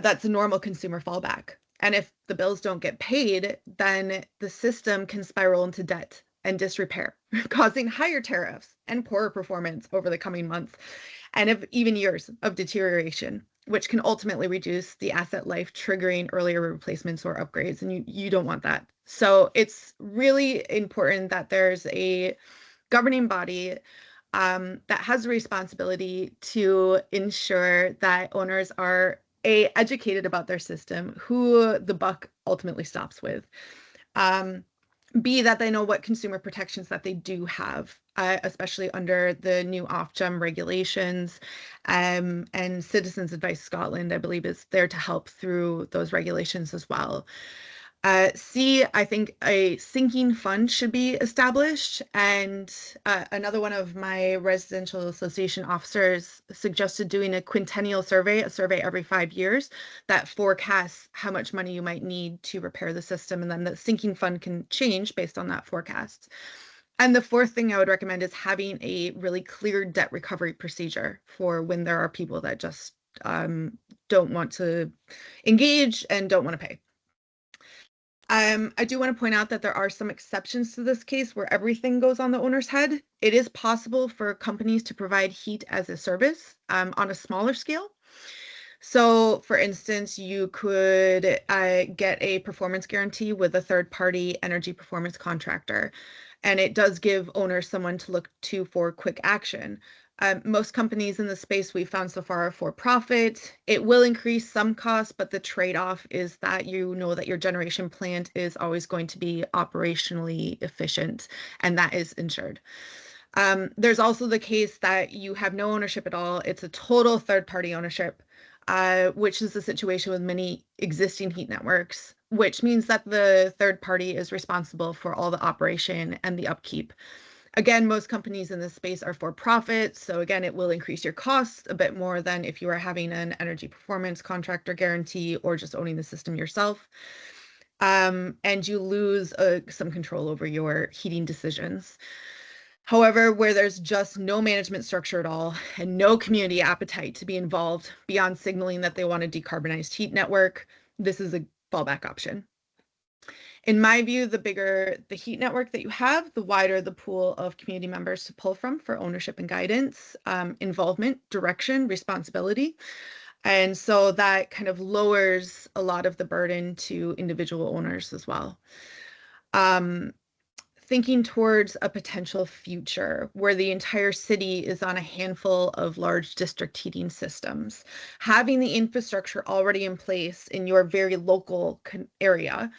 That's a normal consumer fallback. And if the bills don't get paid, then the system can spiral into debt and disrepair, causing higher tariffs and poorer performance over the coming months and even years of deterioration, which can ultimately reduce the asset life, triggering earlier replacements or upgrades, and you don't want that. So it's really important that there's a governing body that has a responsibility to ensure that owners are educated about their system, who the buck ultimately stops with. B, that they know what consumer protections that they do have, especially under the new Ofgem regulations. And Citizens Advice Scotland, I believe, is there to help through those regulations as well. C, I think a sinking fund should be established. And another one of my residential association officers suggested doing a quintennial survey, a survey every 5 years that forecasts how much money you might need to repair the system. And then the sinking fund can change based on that forecast. And the fourth thing I would recommend is having a really clear debt recovery procedure for when there are people that just don't want to engage and don't want to pay. I do want to point out that there are some exceptions to this case where everything goes on the owner's head. It is possible for companies to provide heat as a service on a smaller scale. So, for instance, you could get a performance guarantee with a third-party energy performance contractor, and it does give owners someone to look to for quick action. Most companies in the space we've found so far are for profit. It will increase some costs, but the trade-off is that you know that your generation plant is always going to be operationally efficient, and that is insured. There's also the case that you have no ownership at all. It's a total third-party ownership, which is the situation with many existing heat networks, which means that the third party is responsible for all the operation and the upkeep. Again, most companies in this space are for profit. So again, it will increase your costs a bit more than if you are having an energy performance contractor guarantee or just owning the system yourself. And you lose some control over your heating decisions. However, where there's just no management structure at all and no community appetite to be involved beyond signaling that they want a decarbonized heat network, this is a fallback option. In my view, the bigger the heat network that you have, the wider the pool of community members to pull from for ownership and guidance, involvement, direction, responsibility. And so that kind of lowers a lot of the burden to individual owners as well. Thinking towards a potential future where the entire city is on a handful of large district heating systems, having the infrastructure already in place in your very local area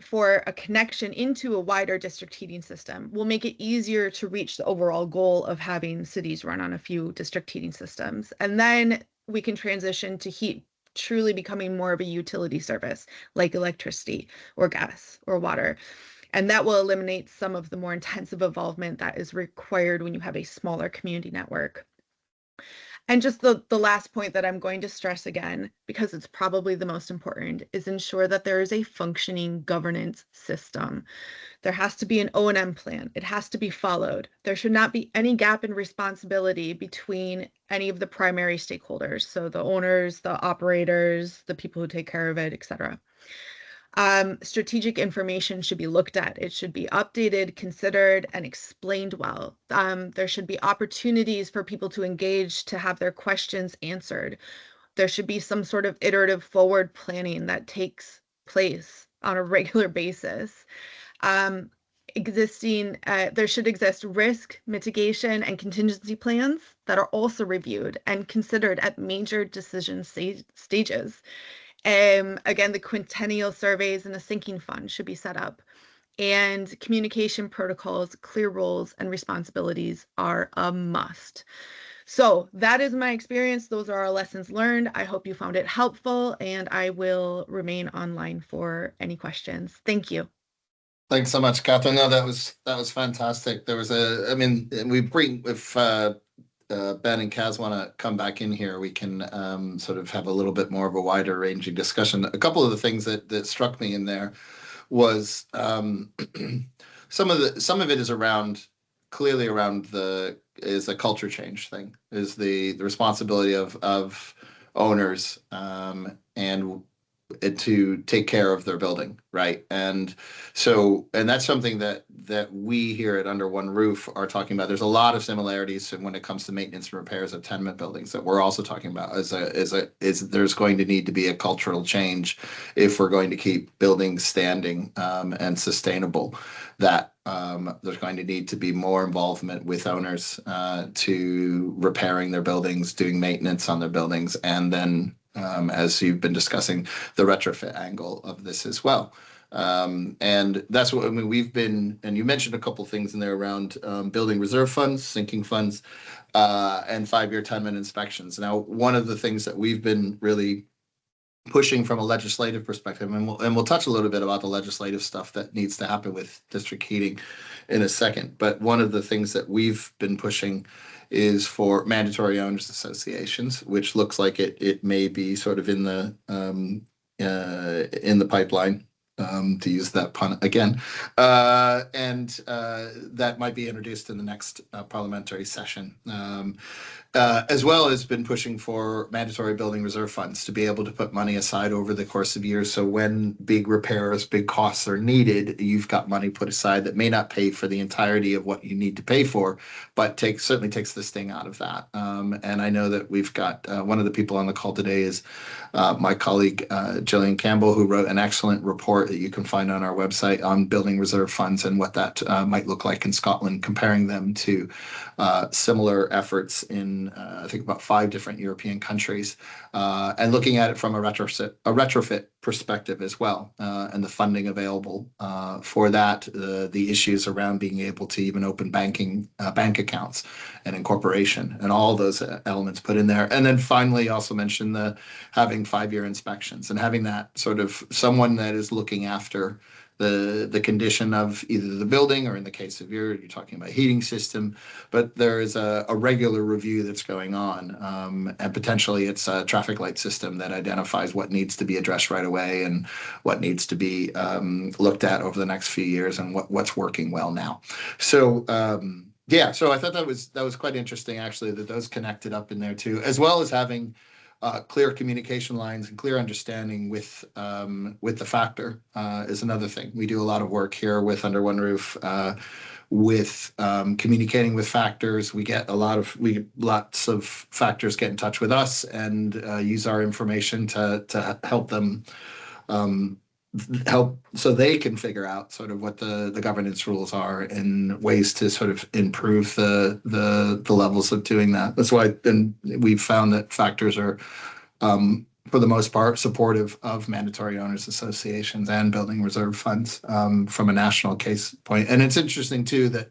for a connection into a wider district heating system will make it easier to reach the overall goal of having cities run on a few district heating systems. And then we can transition to heat truly becoming more of a utility service like electricity or gas or water. And that will eliminate some of the more intensive involvement that is required when you have a smaller community network. And just the last point that I'm going to stress again, because it's probably the most important, is ensure that there is a functioning governance system. There has to be an O&M plan. It has to be followed. There should not be any gap in responsibility between any of the primary stakeholders. So the owners, the operators, the people who take care of it, et cetera. Strategic information should be looked at. It should be updated, considered, and explained well. There should be opportunities for people to engage, to have their questions answered. There should be some sort of iterative forward planning that takes place on a regular basis. There should exist risk mitigation and contingency plans that are also reviewed and considered at major decision stages. Again, the quintennial surveys and a sinking fund should be set up. And communication protocols, clear roles, and responsibilities are a must. So that is my experience. Those are our lessons learned. I hope you found it helpful, and I will remain online for any questions. Thank you. Thanks so much, Catherine. No, that was fantastic. There was if Ben and Kaz want to come back in here, we can sort of have a little bit more of a wider ranging discussion. A couple of the things that struck me in there was some of it is clearly around is a culture change thing, is the responsibility of owners and to take care of their building, right? And that's something that we here at Under One Roof are talking about. There's a lot of similarities when it comes to maintenance and repairs of tenement buildings that we're also talking about. There's going to need to be a cultural change if we're going to keep buildings standing and sustainable. That There's going to need to be more involvement with owners to repairing their buildings, doing maintenance on their buildings, and then, as you've been discussing, the retrofit angle of this as well. And that's what I mean. We've been, and you mentioned a couple things in there around building reserve funds, sinking funds, and 5-year tenement inspections. Now, one of the things that we've been really pushing from a legislative perspective, and we'll touch a little bit about the legislative stuff that needs to happen with district heating in a second. But one of the things that we've been pushing is for mandatory owners associations, which looks like it may be sort of in the pipeline. To use that pun again, and that might be introduced in the next parliamentary session. As well as been pushing for mandatory building reserve funds to be able to put money aside over the course of years. So when big repairs, big costs are needed, you've got money put aside that may not pay for the entirety of what you need to pay for, but certainly takes the sting out of that. And I know that we've got one of the people on the call today is my colleague, Gillian Campbell, who wrote an excellent report that you can find on our website on building reserve funds and what that might look like in Scotland, comparing them to similar efforts in I think about 5 different European countries, and looking at it from a retrofit perspective as well, and the funding available for that, the issues around being able to even open bank accounts and incorporation, and all those elements put in there. And then finally, also mention having 5-year inspections and having that sort of someone that is looking after the condition of either the building, or in the case of you're talking about heating system, but there is a regular review that's going on, and potentially it's a traffic light system that identifies what needs to be addressed right away and what needs to be looked at over the next few years, and what's working well now. So yeah, so I thought that was quite interesting, actually, that those connected up in there too, as well as having clear communication lines and clear understanding with the factor is another thing. We do a lot of work here with Under One Roof with communicating with factors. We get lots of factors get in touch with us and use our information to help them so they can figure out sort of what the governance rules are and ways to sort of improve the levels of doing that. That's why then we've found that factors are for the most part supportive of mandatory owners associations and building reserve funds from a national case point. And it's interesting too that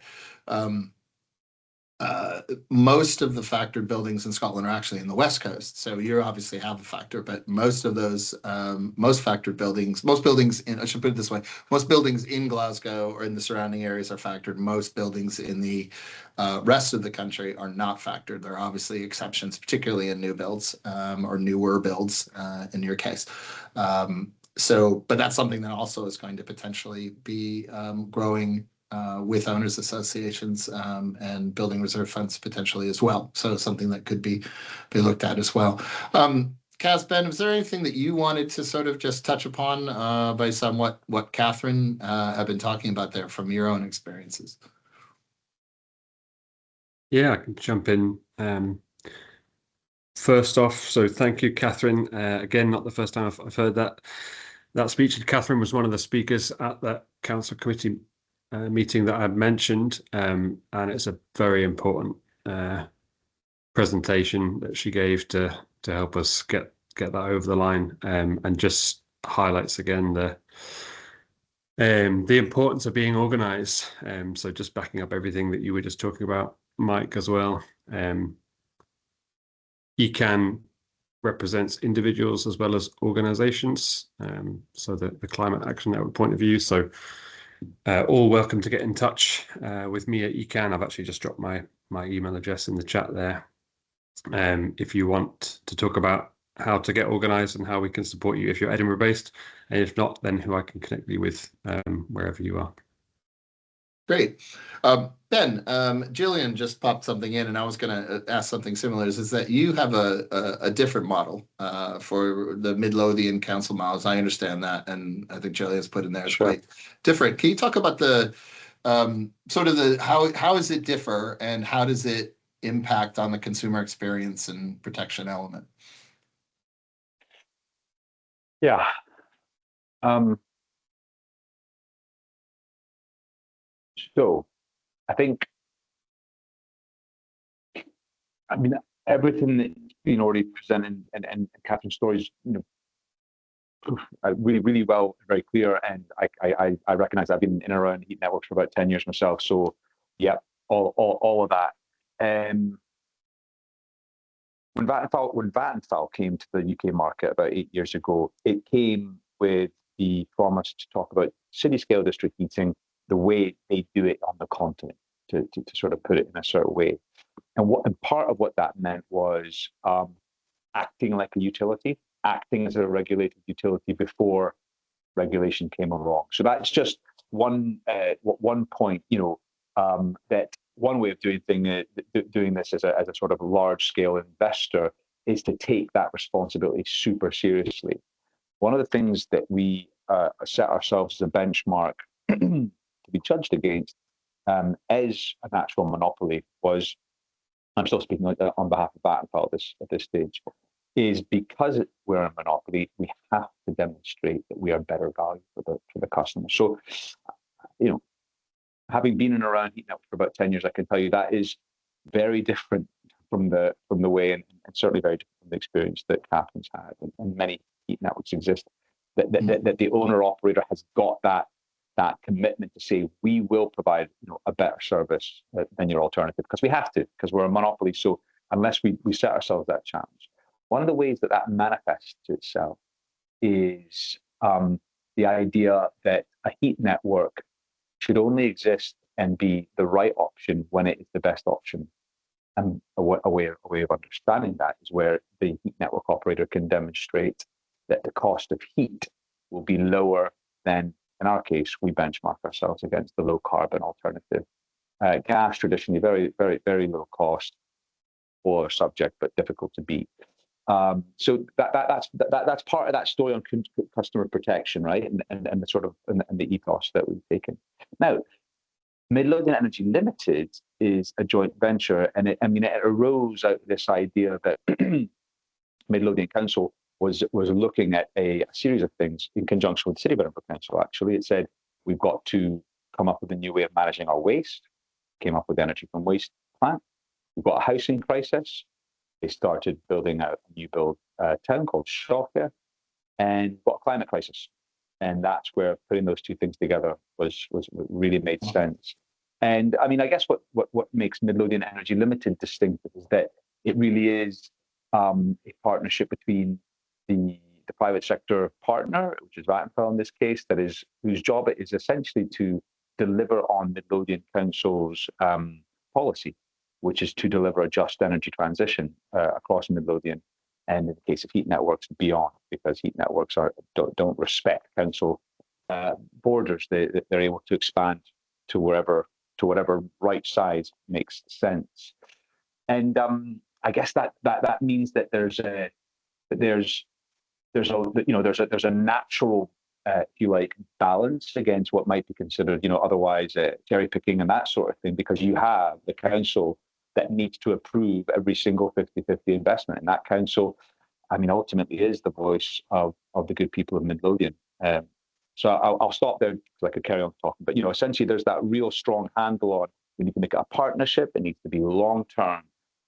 most of the factored buildings in Scotland are actually in the West Coast. So you obviously have a factor, but most of those, most buildings in, I should put it this way, most buildings in Glasgow or in the surrounding areas are factored. Most buildings in the rest of the country are not factored. There are obviously exceptions, particularly in new builds or newer builds in your case. But that's something that also is going to potentially be growing with owners associations and building reserve funds potentially as well. So something that could be looked at as well. Kaz, Ben, was there anything that you wanted to sort of just touch upon based on what Catherine have been talking about there from your own experiences? Yeah, I can jump in. First off, so thank you, Catherine. Again, not the first time I've heard that speech. And Catherine was one of the speakers at that council committee meeting that I mentioned, and it's a very important presentation that she gave to help us get that over the line, and just highlights again the importance of being organised. So just backing up everything that you were just talking about, Mike, as well. ECAN represents individuals as well as organisations, so the Climate Action Network point of view. So all welcome to get in touch with me at ECAN. I've actually just dropped my email address in the chat there. If you want to talk about how to get organised and how we can support you if you're Edinburgh based, and if not, then who I can connect you with wherever you are. Great. Ben, Gillian just popped something in, and I was going to ask something similar. Is that you have a different model for the Midlothian Council models? I understand that, and I think Gillian's put in there is quite different. Can you talk about the sort of the how does it differ, and how does it impact on the consumer experience and protection element? Yeah. So I think, I mean, everything that already presented and Catherine's stories, really, really well, very clear. And I recognize I've been in and around heat networks for about 10 years myself. So yeah, all of that. When Vattenfall came to the UK market about 8 years ago, it came with the promise to talk about city scale district heating the way they do it on the continent, to sort of put it in a certain way. And part of what that meant was acting like a utility, acting as a regulated utility before regulation came along. So that's just one point, that one way of doing this as a sort of large scale investor is to take that responsibility super seriously. One of the things that we set ourselves as a benchmark to be judged against as an actual monopoly was, I'm still speaking on behalf of Vattenfall at this stage, is because we're a monopoly, we have to demonstrate that we are better value for the customer. So, having been in and around heat networks for about 10 years, I can tell you that is very different from the way, and certainly very different from the experience that Catherine's had, and many heat networks exist. That the owner operator has got that commitment to say we will provide a better service than your alternative, because we have to, because we're a monopoly. So unless we set ourselves that challenge, one of the ways that manifests to itself is the idea that a heat network should only exist and be the right option when it is the best option. And a way of understanding that is where the heat network operator can demonstrate that the cost of heat will be lower than, in our case, we benchmark ourselves against the low carbon alternative. Gas, traditionally very, very, very low cost, or subject, but difficult to beat. So that's part of that story on customer protection, right? And the sort of and the ethos that we've taken. Now, Midlothian Energy Limited is a joint venture, and it arose out of this idea that Midlothian Council was looking at a series of things in conjunction with City of Edinburgh Council. Actually, it said we've got to come up with a new way of managing our waste. Came up with the energy from waste plant. We've got a housing crisis. They started building out a new build town called Shawfair, and got a climate crisis. And that's where putting those two things together was really made sense. And I mean, I guess what makes Midlothian Energy Limited distinctive is that it really is a partnership between the private sector partner, which is Vattenfall in this case, whose job it is essentially to deliver on Midlothian Council's policy, which is to deliver a just energy transition across Midlothian, and in the case of heat networks, beyond, because heat networks don't respect council borders. They're able to expand to whatever right size makes sense. And I guess that means that there's a natural, if you like, balance against what might be considered, otherwise cherry picking and that sort of thing, because you have the council that needs to approve every single 50-50 investment. And that council, I mean, ultimately is the voice of the good people of Midlothian. So I'll stop there because I could carry on talking. But, essentially there's that real strong handle on, we need to make it a partnership. It needs to be long-term,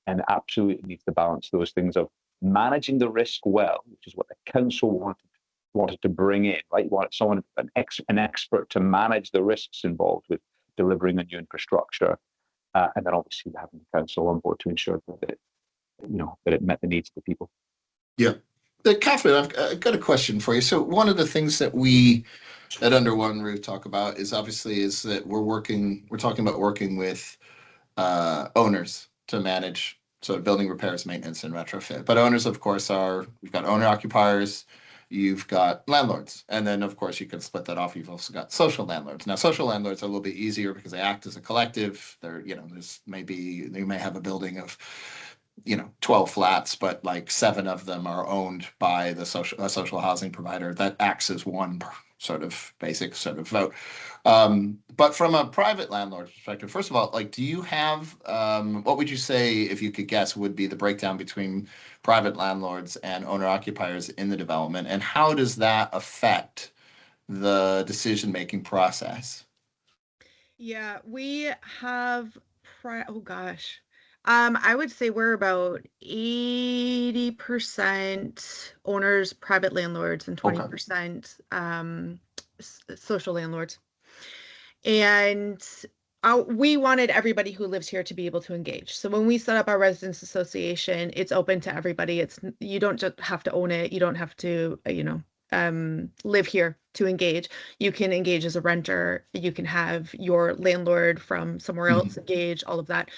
and absolutely needs to balance those things of managing the risk well, which is what the council wanted to bring in, right? You wanted someone, an expert to manage the risks involved with delivering a new infrastructure. And then obviously having the council on board to ensure that it met the needs of the people. Yeah. Catherine, I've got a question for you. So one of the things that we at Under One Roof talk about is that we're talking about working with owners to manage sort of building repairs, maintenance, and retrofit. But owners, of course, we've got owner occupiers, you've got landlords, and then of course you can split that off. You've also got social landlords. Now, social landlords are a little bit easier because they act as a collective. You may have a building of 12 flats, but like 7 of them are owned by a social housing provider that acts as one sort of basic sort of vote. But from a private landlord perspective, first of all, do you have, what would you say, if you could guess, would be the breakdown between private landlords and owner occupiers in the development, and how does that affect the decision-making process? Yeah, we have oh gosh. I would say we're about 80% owners, private landlords, and Okay. 20% social landlords. And we wanted everybody who lives here to be able to engage. So when we set up our residents association, it's open to everybody. You don't just have to own it. You don't have to, live here to engage. You can engage as a renter. You can have your landlord from somewhere else engage, all of that.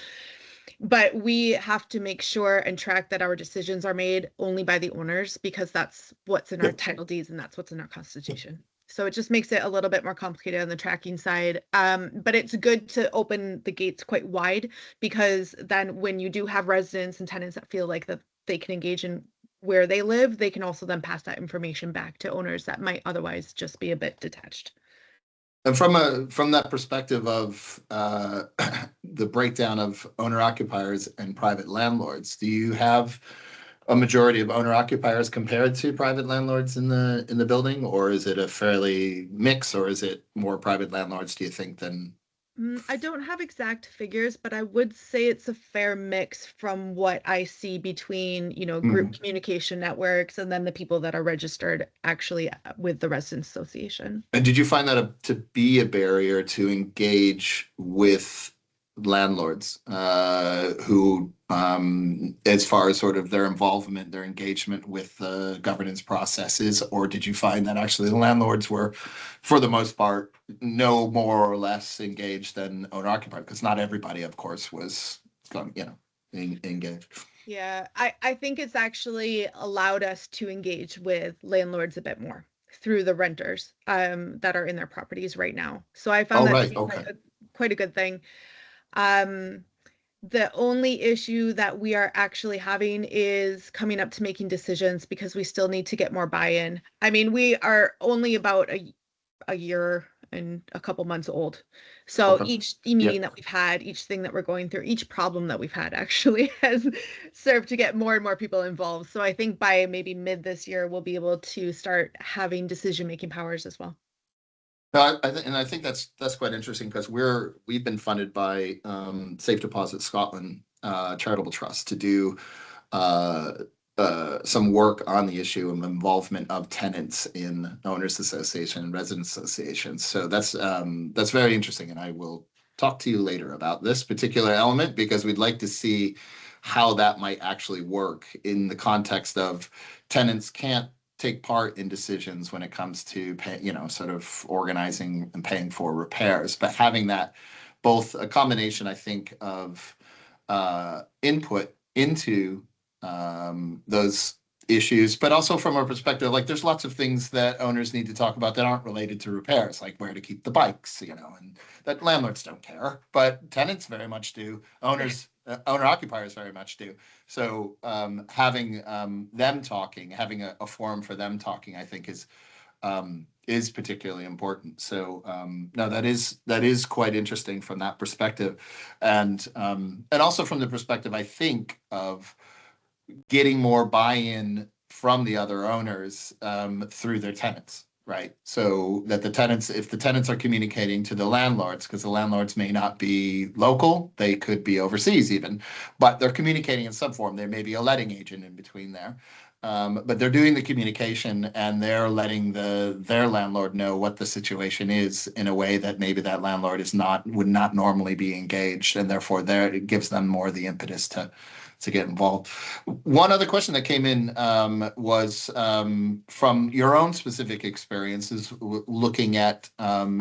But we have to make sure and track that our decisions are made only by the owners because that's what's in our Yep. title deeds and that's what's in our constitution. So it just makes it a little bit more complicated on the tracking side. But it's good to open the gates quite wide because then when you do have residents and tenants that feel like that they can engage in where they live, they can also then pass that information back to owners that might otherwise just be a bit detached. And from that perspective of the breakdown of owner occupiers and private landlords, do you have a majority of owner occupiers compared to private landlords in the building, or is it a fairly mix, or is it more private landlords, do you think, than? I don't have exact figures, but I would say it's a fair mix from what I see between, group communication networks and then the people that are registered actually with the Residents Association. And did you find that to be a barrier to engage with landlords who, as far as sort of their involvement, their engagement with the governance processes, or did you find that actually the landlords were, for the most part, no more or less engaged than owner occupied? Because not everybody, of course, was engaged. Yeah, I think it's actually allowed us to engage with landlords a bit more through the renters that are in their properties right now. So I found Oh, that to right. be Okay. quite a good thing. The only issue that we are actually having is coming up to making decisions because we still need to get more buy-in. I mean, we are only about a year and a couple months old. So Okay. each Yeah. meeting that we've had, each thing that we're going through, each problem that we've had actually has served to get more and more people involved. So I think by maybe mid this year, we'll be able to start having decision-making powers as well. No, I think that's quite interesting because we've been funded by Safe Deposit Scotland Charitable Trust to do uh, some work on the issue of involvement of tenants in owners association and residents associations. So that's very interesting, and I will talk to you later about this particular element because we'd like to see how that might actually work in the context of tenants can't take part in decisions when it comes to pay, sort of organizing and paying for repairs, but having that both a combination, I think, of input into those issues, but also from a perspective, like there's lots of things that owners need to talk about that aren't related to repairs, like where to keep the bikes, and that landlords don't care, but tenants very much do. Owner occupiers very much do. So having them talking, having a forum for them talking, I think is particularly important. So no, that is quite interesting from that perspective, and also from the perspective, I think, of getting more buy-in from the other owners through their tenants, right? So that if the tenants are communicating to the landlords, because the landlords may not be local, they could be overseas even, but they're communicating in some form. There may be a letting agent in between there. But they're doing the communication and they're letting their landlord know what the situation is in a way that maybe that landlord would not normally be engaged, and therefore it gives them more the impetus to get involved. One other question that came in was from your own specific experiences looking at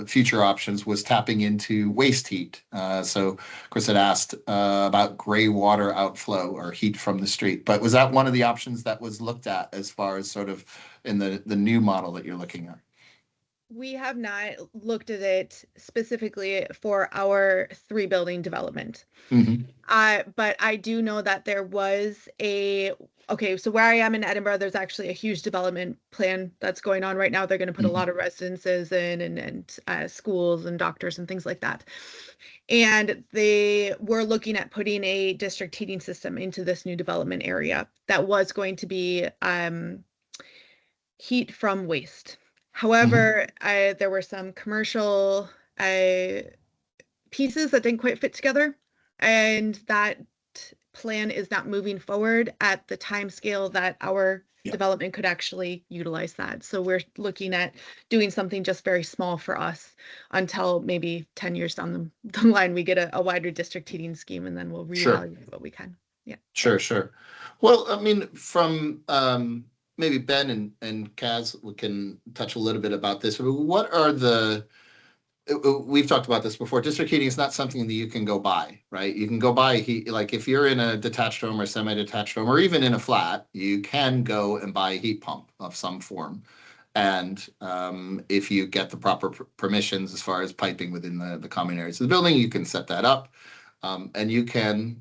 future options was tapping into waste heat. So Chris had asked about gray water outflow or heat from the street, but was that one of the options that was looked at as far as sort of in the new model that you're looking at? We have not looked at it specifically for our 3-building development. But I do know that there was so where I am in Edinburgh, there's actually a huge development plan that's going on right now. They're going to put a lot of residences in and schools and doctors and things like that. And they were looking at putting a district heating system into this new development area that was going to be heat from waste. However, there were some commercial pieces that didn't quite fit together, and that plan is not moving forward at the time scale that our Yeah. development could actually utilize that. So we're looking at doing something just very small for us until maybe 10 years down the line, we get a wider district heating scheme, and then we'll Sure. reevaluate what we can. Sure, sure. Well, I mean, from maybe Ben and Kaz, we can touch a little bit about this. What are we've talked about this before. District heating is not something that you can go buy, right? You can go buy heat, like if you're in a detached home or semi-detached home, or even in a flat, you can go and buy a heat pump of some form. And if you get the proper permissions as far as piping within the common areas of the building, you can set that up, and you can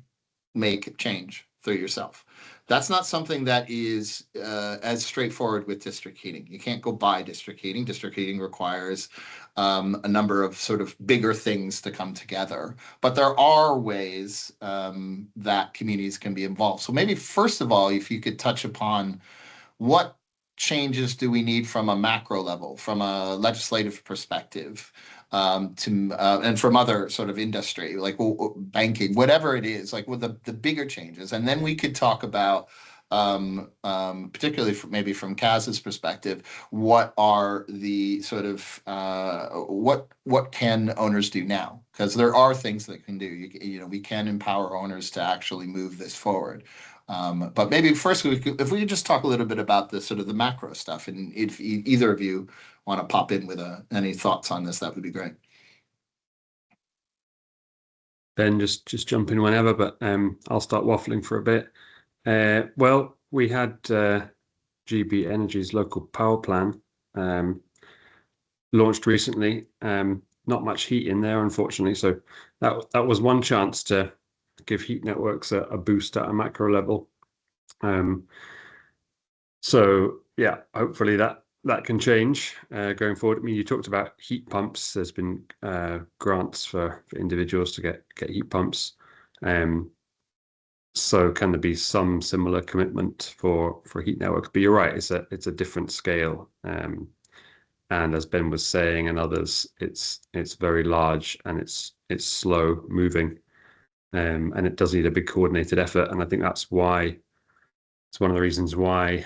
make change through yourself. That's not something that is as straightforward with district heating. You can't go buy district heating. District heating requires a number of sort of bigger things to come together. But there are ways that communities can be involved. So maybe first of all, if you could touch upon what changes do we need from a macro level, from a legislative perspective, and from other sort of industry, like banking, whatever it is, like with the bigger changes. And then we could talk about, particularly maybe from Kaz's perspective, what are the sort of, what can owners do now? Because there are things that can do, you know, we can empower owners to actually move this forward. But maybe first, if we could just talk a little bit about the sort of the macro stuff, and if either of you want to pop in with any thoughts on this, that would be great. Ben, just jump in whenever, but I'll start waffling for a bit. Well, we had GB Energy's local power plan launched recently. Not much heat in there, unfortunately. So that was one chance to give heat networks a boost at a macro level. So yeah, hopefully that can change going forward. I mean, you talked about heat pumps. There's been grants for individuals to get heat pumps. So can there be some similar commitment for heat networks? But you're right, it's a different scale. And as Ben was saying, and others, it's very large and it's slow moving. And it does need a big coordinated effort. And I think that's why it's one of the reasons why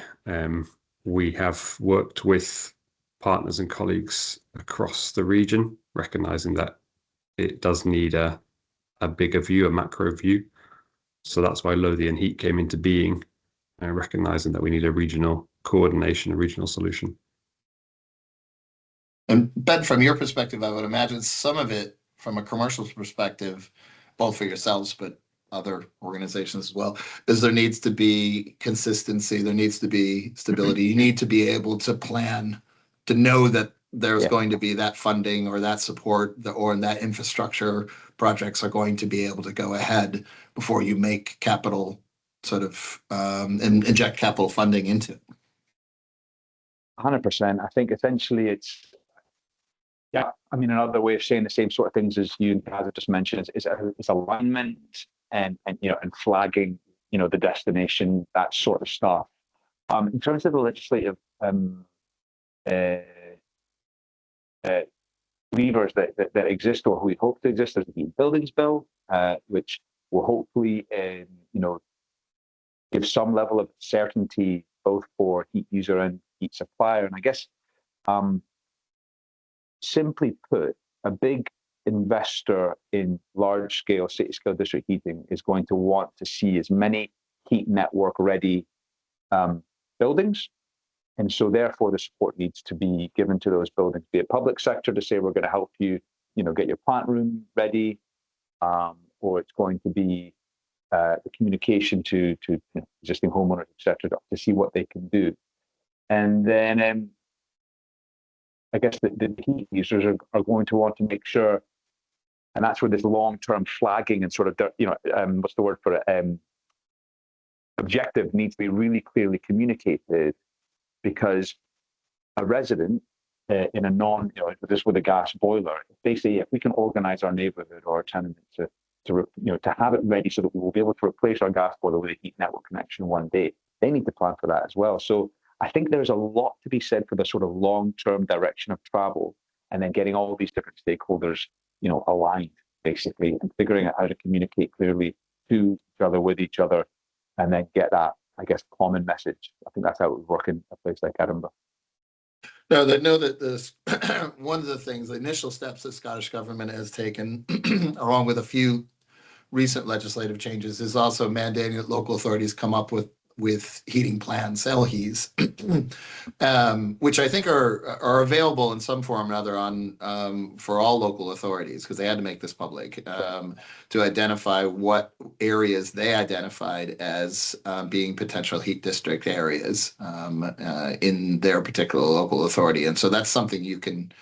we have worked with partners and colleagues across the region, recognizing that it does need a bigger view, a macro view. So that's why Lothian Heat came into being, recognizing that we need a regional coordination, a regional solution. And Ben, from your perspective, I would imagine some of it from a commercial perspective, both for yourselves, but other organizations as well, is there needs to be consistency, there needs to be stability. You need to be able to plan, to know that there's going to be that funding or that support, or that infrastructure projects are going to be able to go ahead before you make capital sort of inject capital funding into it. 100%. I think essentially it's, yeah, I mean, another way of saying the same sort of things as you and Kaz have just mentioned is alignment and you know, and flagging, you know, the destination, that sort of stuff. In terms of the legislative levers that exist, or we hope to exist, there's the Heat Buildings Bill, which will hopefully, you know, give some level of certainty both for heat user and heat supplier. And I guess, simply put, a big investor in large-scale city-scale district heating is going to want to see as many heat network-ready buildings. And so therefore the support needs to be given to those buildings, be it public sector to say, we're going to help you, you know, get your plant room ready, or it's going to be the communication to you know, existing homeowners, etc., to see what they can do. And then I guess the heat users are going to want to make sure, and that's where this long-term flagging and sort of, you know, what's the word for it? Objective needs to be really clearly communicated, because a resident in a you know, this with a gas boiler, if they say, if we can organize our neighborhood or our tenement to you know, to have it ready so that we will be able to replace our gas boiler with a heat network connection one day, they need to plan for that as well. So I think there's a lot to be said for the sort of long-term direction of travel, and then getting all these different stakeholders, you know, aligned basically, and figuring out how to communicate clearly to each other, with each other, and then get that, I guess, common message. I think that's how it would work in a place like Edinburgh. No, they know that this one of the things, the initial steps that Scottish government has taken, along with a few recent legislative changes, is also mandating that local authorities come up with heating plans, LHEs, which I think are available in some form or other on for all local authorities, because they had to make this public, to identify what areas they identified as being potential heat district areas in their particular local authority. And so that's something you can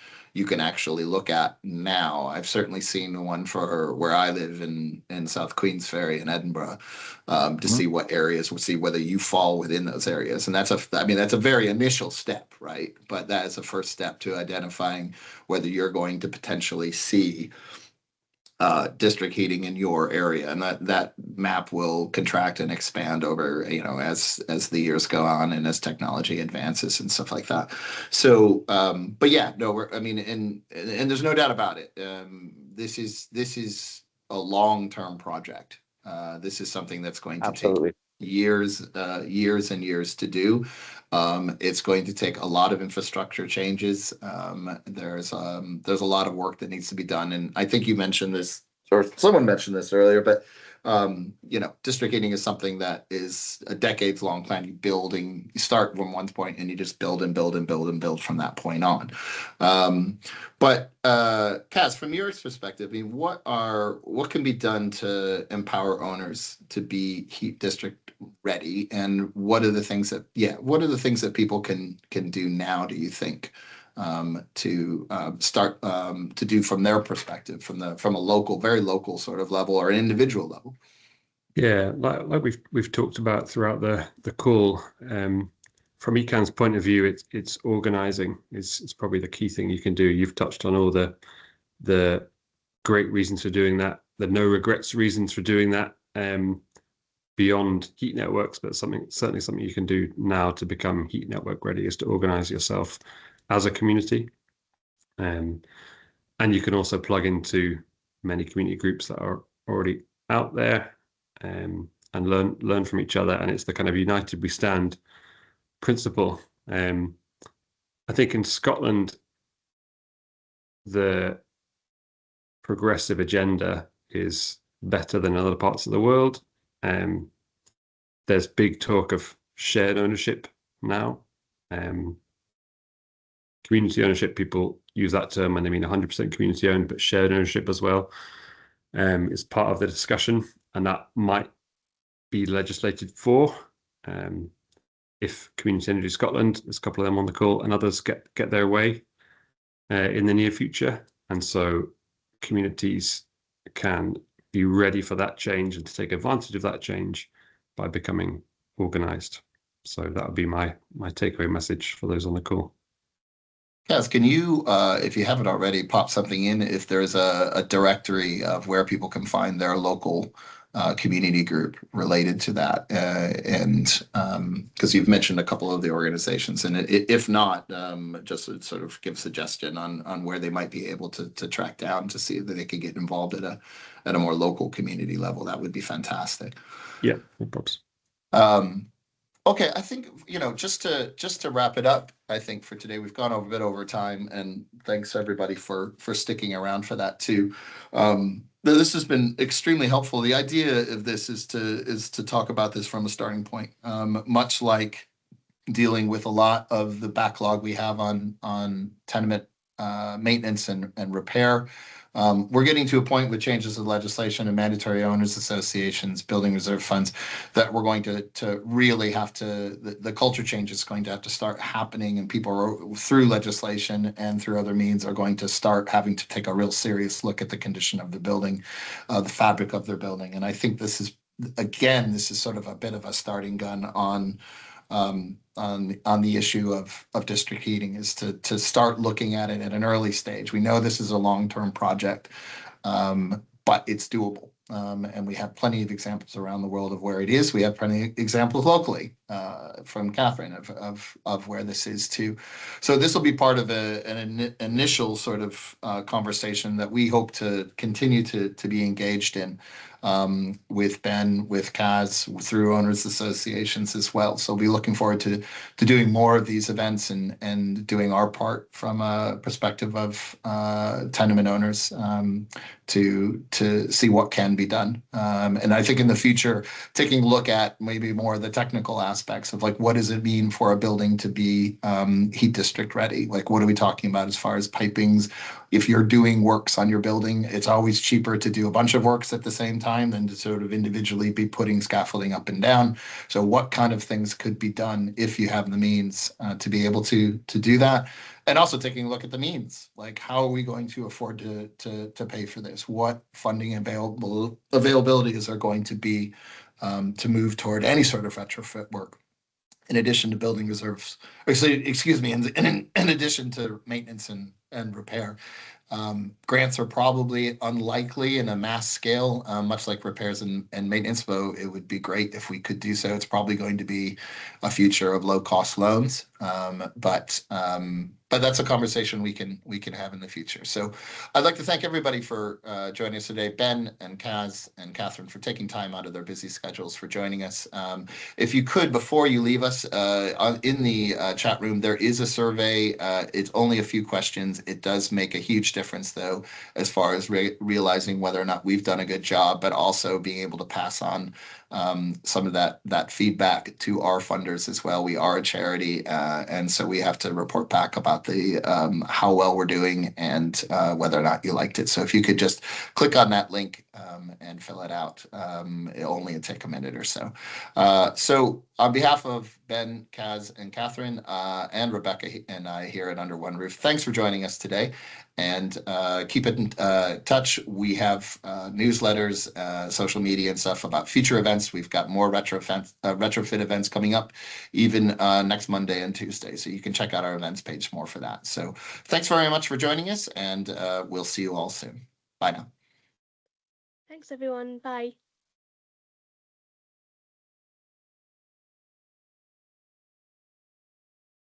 actually look at now. I've certainly seen one for where I live in South Queensferry in Edinburgh, to see what areas, we'll see whether you fall within those areas. And that's a very initial step, right? But that is a first step to identifying whether you're going to potentially see district heating in your area, and that map will contract and expand over, as the years go on and as technology advances and stuff like that. So, but yeah, no, and there's no doubt about it. This is a long-term project. This is something that's going to take years and years to do. It's going to take a lot of infrastructure changes. There's a lot of work that needs to be done, and I think you mentioned this, or someone mentioned this earlier, but district heating is something that is a decades-long plan. You start from one point and you just build and build and build and build from that point on. But Kaz, from your perspective, I mean, what can be done to empower owners to be heat district ready, and what are the things that people can do now, do you think, to start to do from their perspective, from a local, very local sort of level, or an individual level? Yeah, like we've talked about throughout the call. From ECAN's point of view, it's organizing is probably the key thing you can do. You've touched on all the great reasons for doing that, the no regrets reasons for doing that, beyond heat networks, but certainly something you can do now to become heat network ready is to organize yourself as a community. And you can also plug into many community groups that are already out there, and learn from each other. And it's the kind of united we stand principle. I think in Scotland, the progressive agenda is better than other parts of the world. There's big talk of shared ownership now. Community ownership, people use that term when they mean 100% community owned, but shared ownership as well is part of the discussion, and that might be legislated for. If Community Energy Scotland, there's a couple of them on the call, and others get their way in the near future. And so communities can be ready for that change and to take advantage of that change by becoming organized. So that would be my takeaway message for those on the call. Yes, can you, if you haven't already, pop something in if there's a directory of where people can find their local community group related to that, and because you've mentioned a couple of the organizations, and if not, just to sort of give a suggestion on where they might be able to track down to see that they could get involved at a more local community level, that would be fantastic. Yeah, no problems. Okay, I think, just to wrap it up, I think for today, we've gone a bit over time, and thanks everybody for sticking around for that too. This has been extremely helpful. The idea of this is to talk about this from a starting point, much like dealing with a lot of the backlog we have on tenement maintenance and repair. We're getting to a point with changes in legislation and mandatory owners associations, building reserve funds, that we're going to really have to, the culture change is going to have to start happening, and people are, through legislation and through other means, are going to start having to take a real serious look at the condition of the building, the fabric of their building. And I think this is sort of a bit of a starting gun on the issue of district heating, is to start looking at it at an early stage. We know this is a long-term project, but it's doable. And we have plenty of examples around the world of where it is. We have plenty of examples locally Catherine of where this is too. So this will be part of an initial sort of conversation that we hope to continue to be engaged in with Ben, with Kaz, through owners associations as well. So we'll be looking forward to doing more of these events and doing our part from a perspective of tenement owners to see what can be done. And I think in the future, taking a look at maybe more of the technical aspects of like, what does it mean for a building to be heat district ready? Like, what are we talking about as far as pipings? If you're doing works on your building, it's always cheaper to do a bunch of works at the same time than to sort of individually be putting scaffolding up and down. So what kind of things could be done if you have the means to be able to do that? And also taking a look at the means, like how are we going to afford to pay for this? What funding availabilities are going to be to move toward any sort of retrofit work? In addition to building reserves, or excuse me, in addition to maintenance and repair. Grants are probably unlikely in a mass scale, much like repairs and maintenance, though it would be great if we could do so. It's probably going to be a future of low-cost loans, but that's a conversation we can have in the future. So I'd like to thank everybody for joining us today. Ben and Kaz and Catherine for taking time out of their busy schedules for joining us. If you could, before you leave us, in the chat room, there is a survey. It's only a few questions. It does make a huge difference, though, as far as realizing whether or not we've done a good job, but also being able to pass on some of that feedback to our funders as well. We are a charity, and so we have to report back about the how well we're doing and whether or not you liked it. So if you could just click on that link and fill it out, it'll only take a minute or so. So on behalf of Ben, Kaz, and Catherine, and Rebecca and I here at Under One Roof, thanks for joining us today. And keep in touch. We have newsletters, social media and stuff about future events. We've got more retrofit events coming up even next Monday and Tuesday. So you can check out our events page more for that. So thanks very much for joining us, and we'll see you all soon. Bye now. Thanks, everyone. Bye.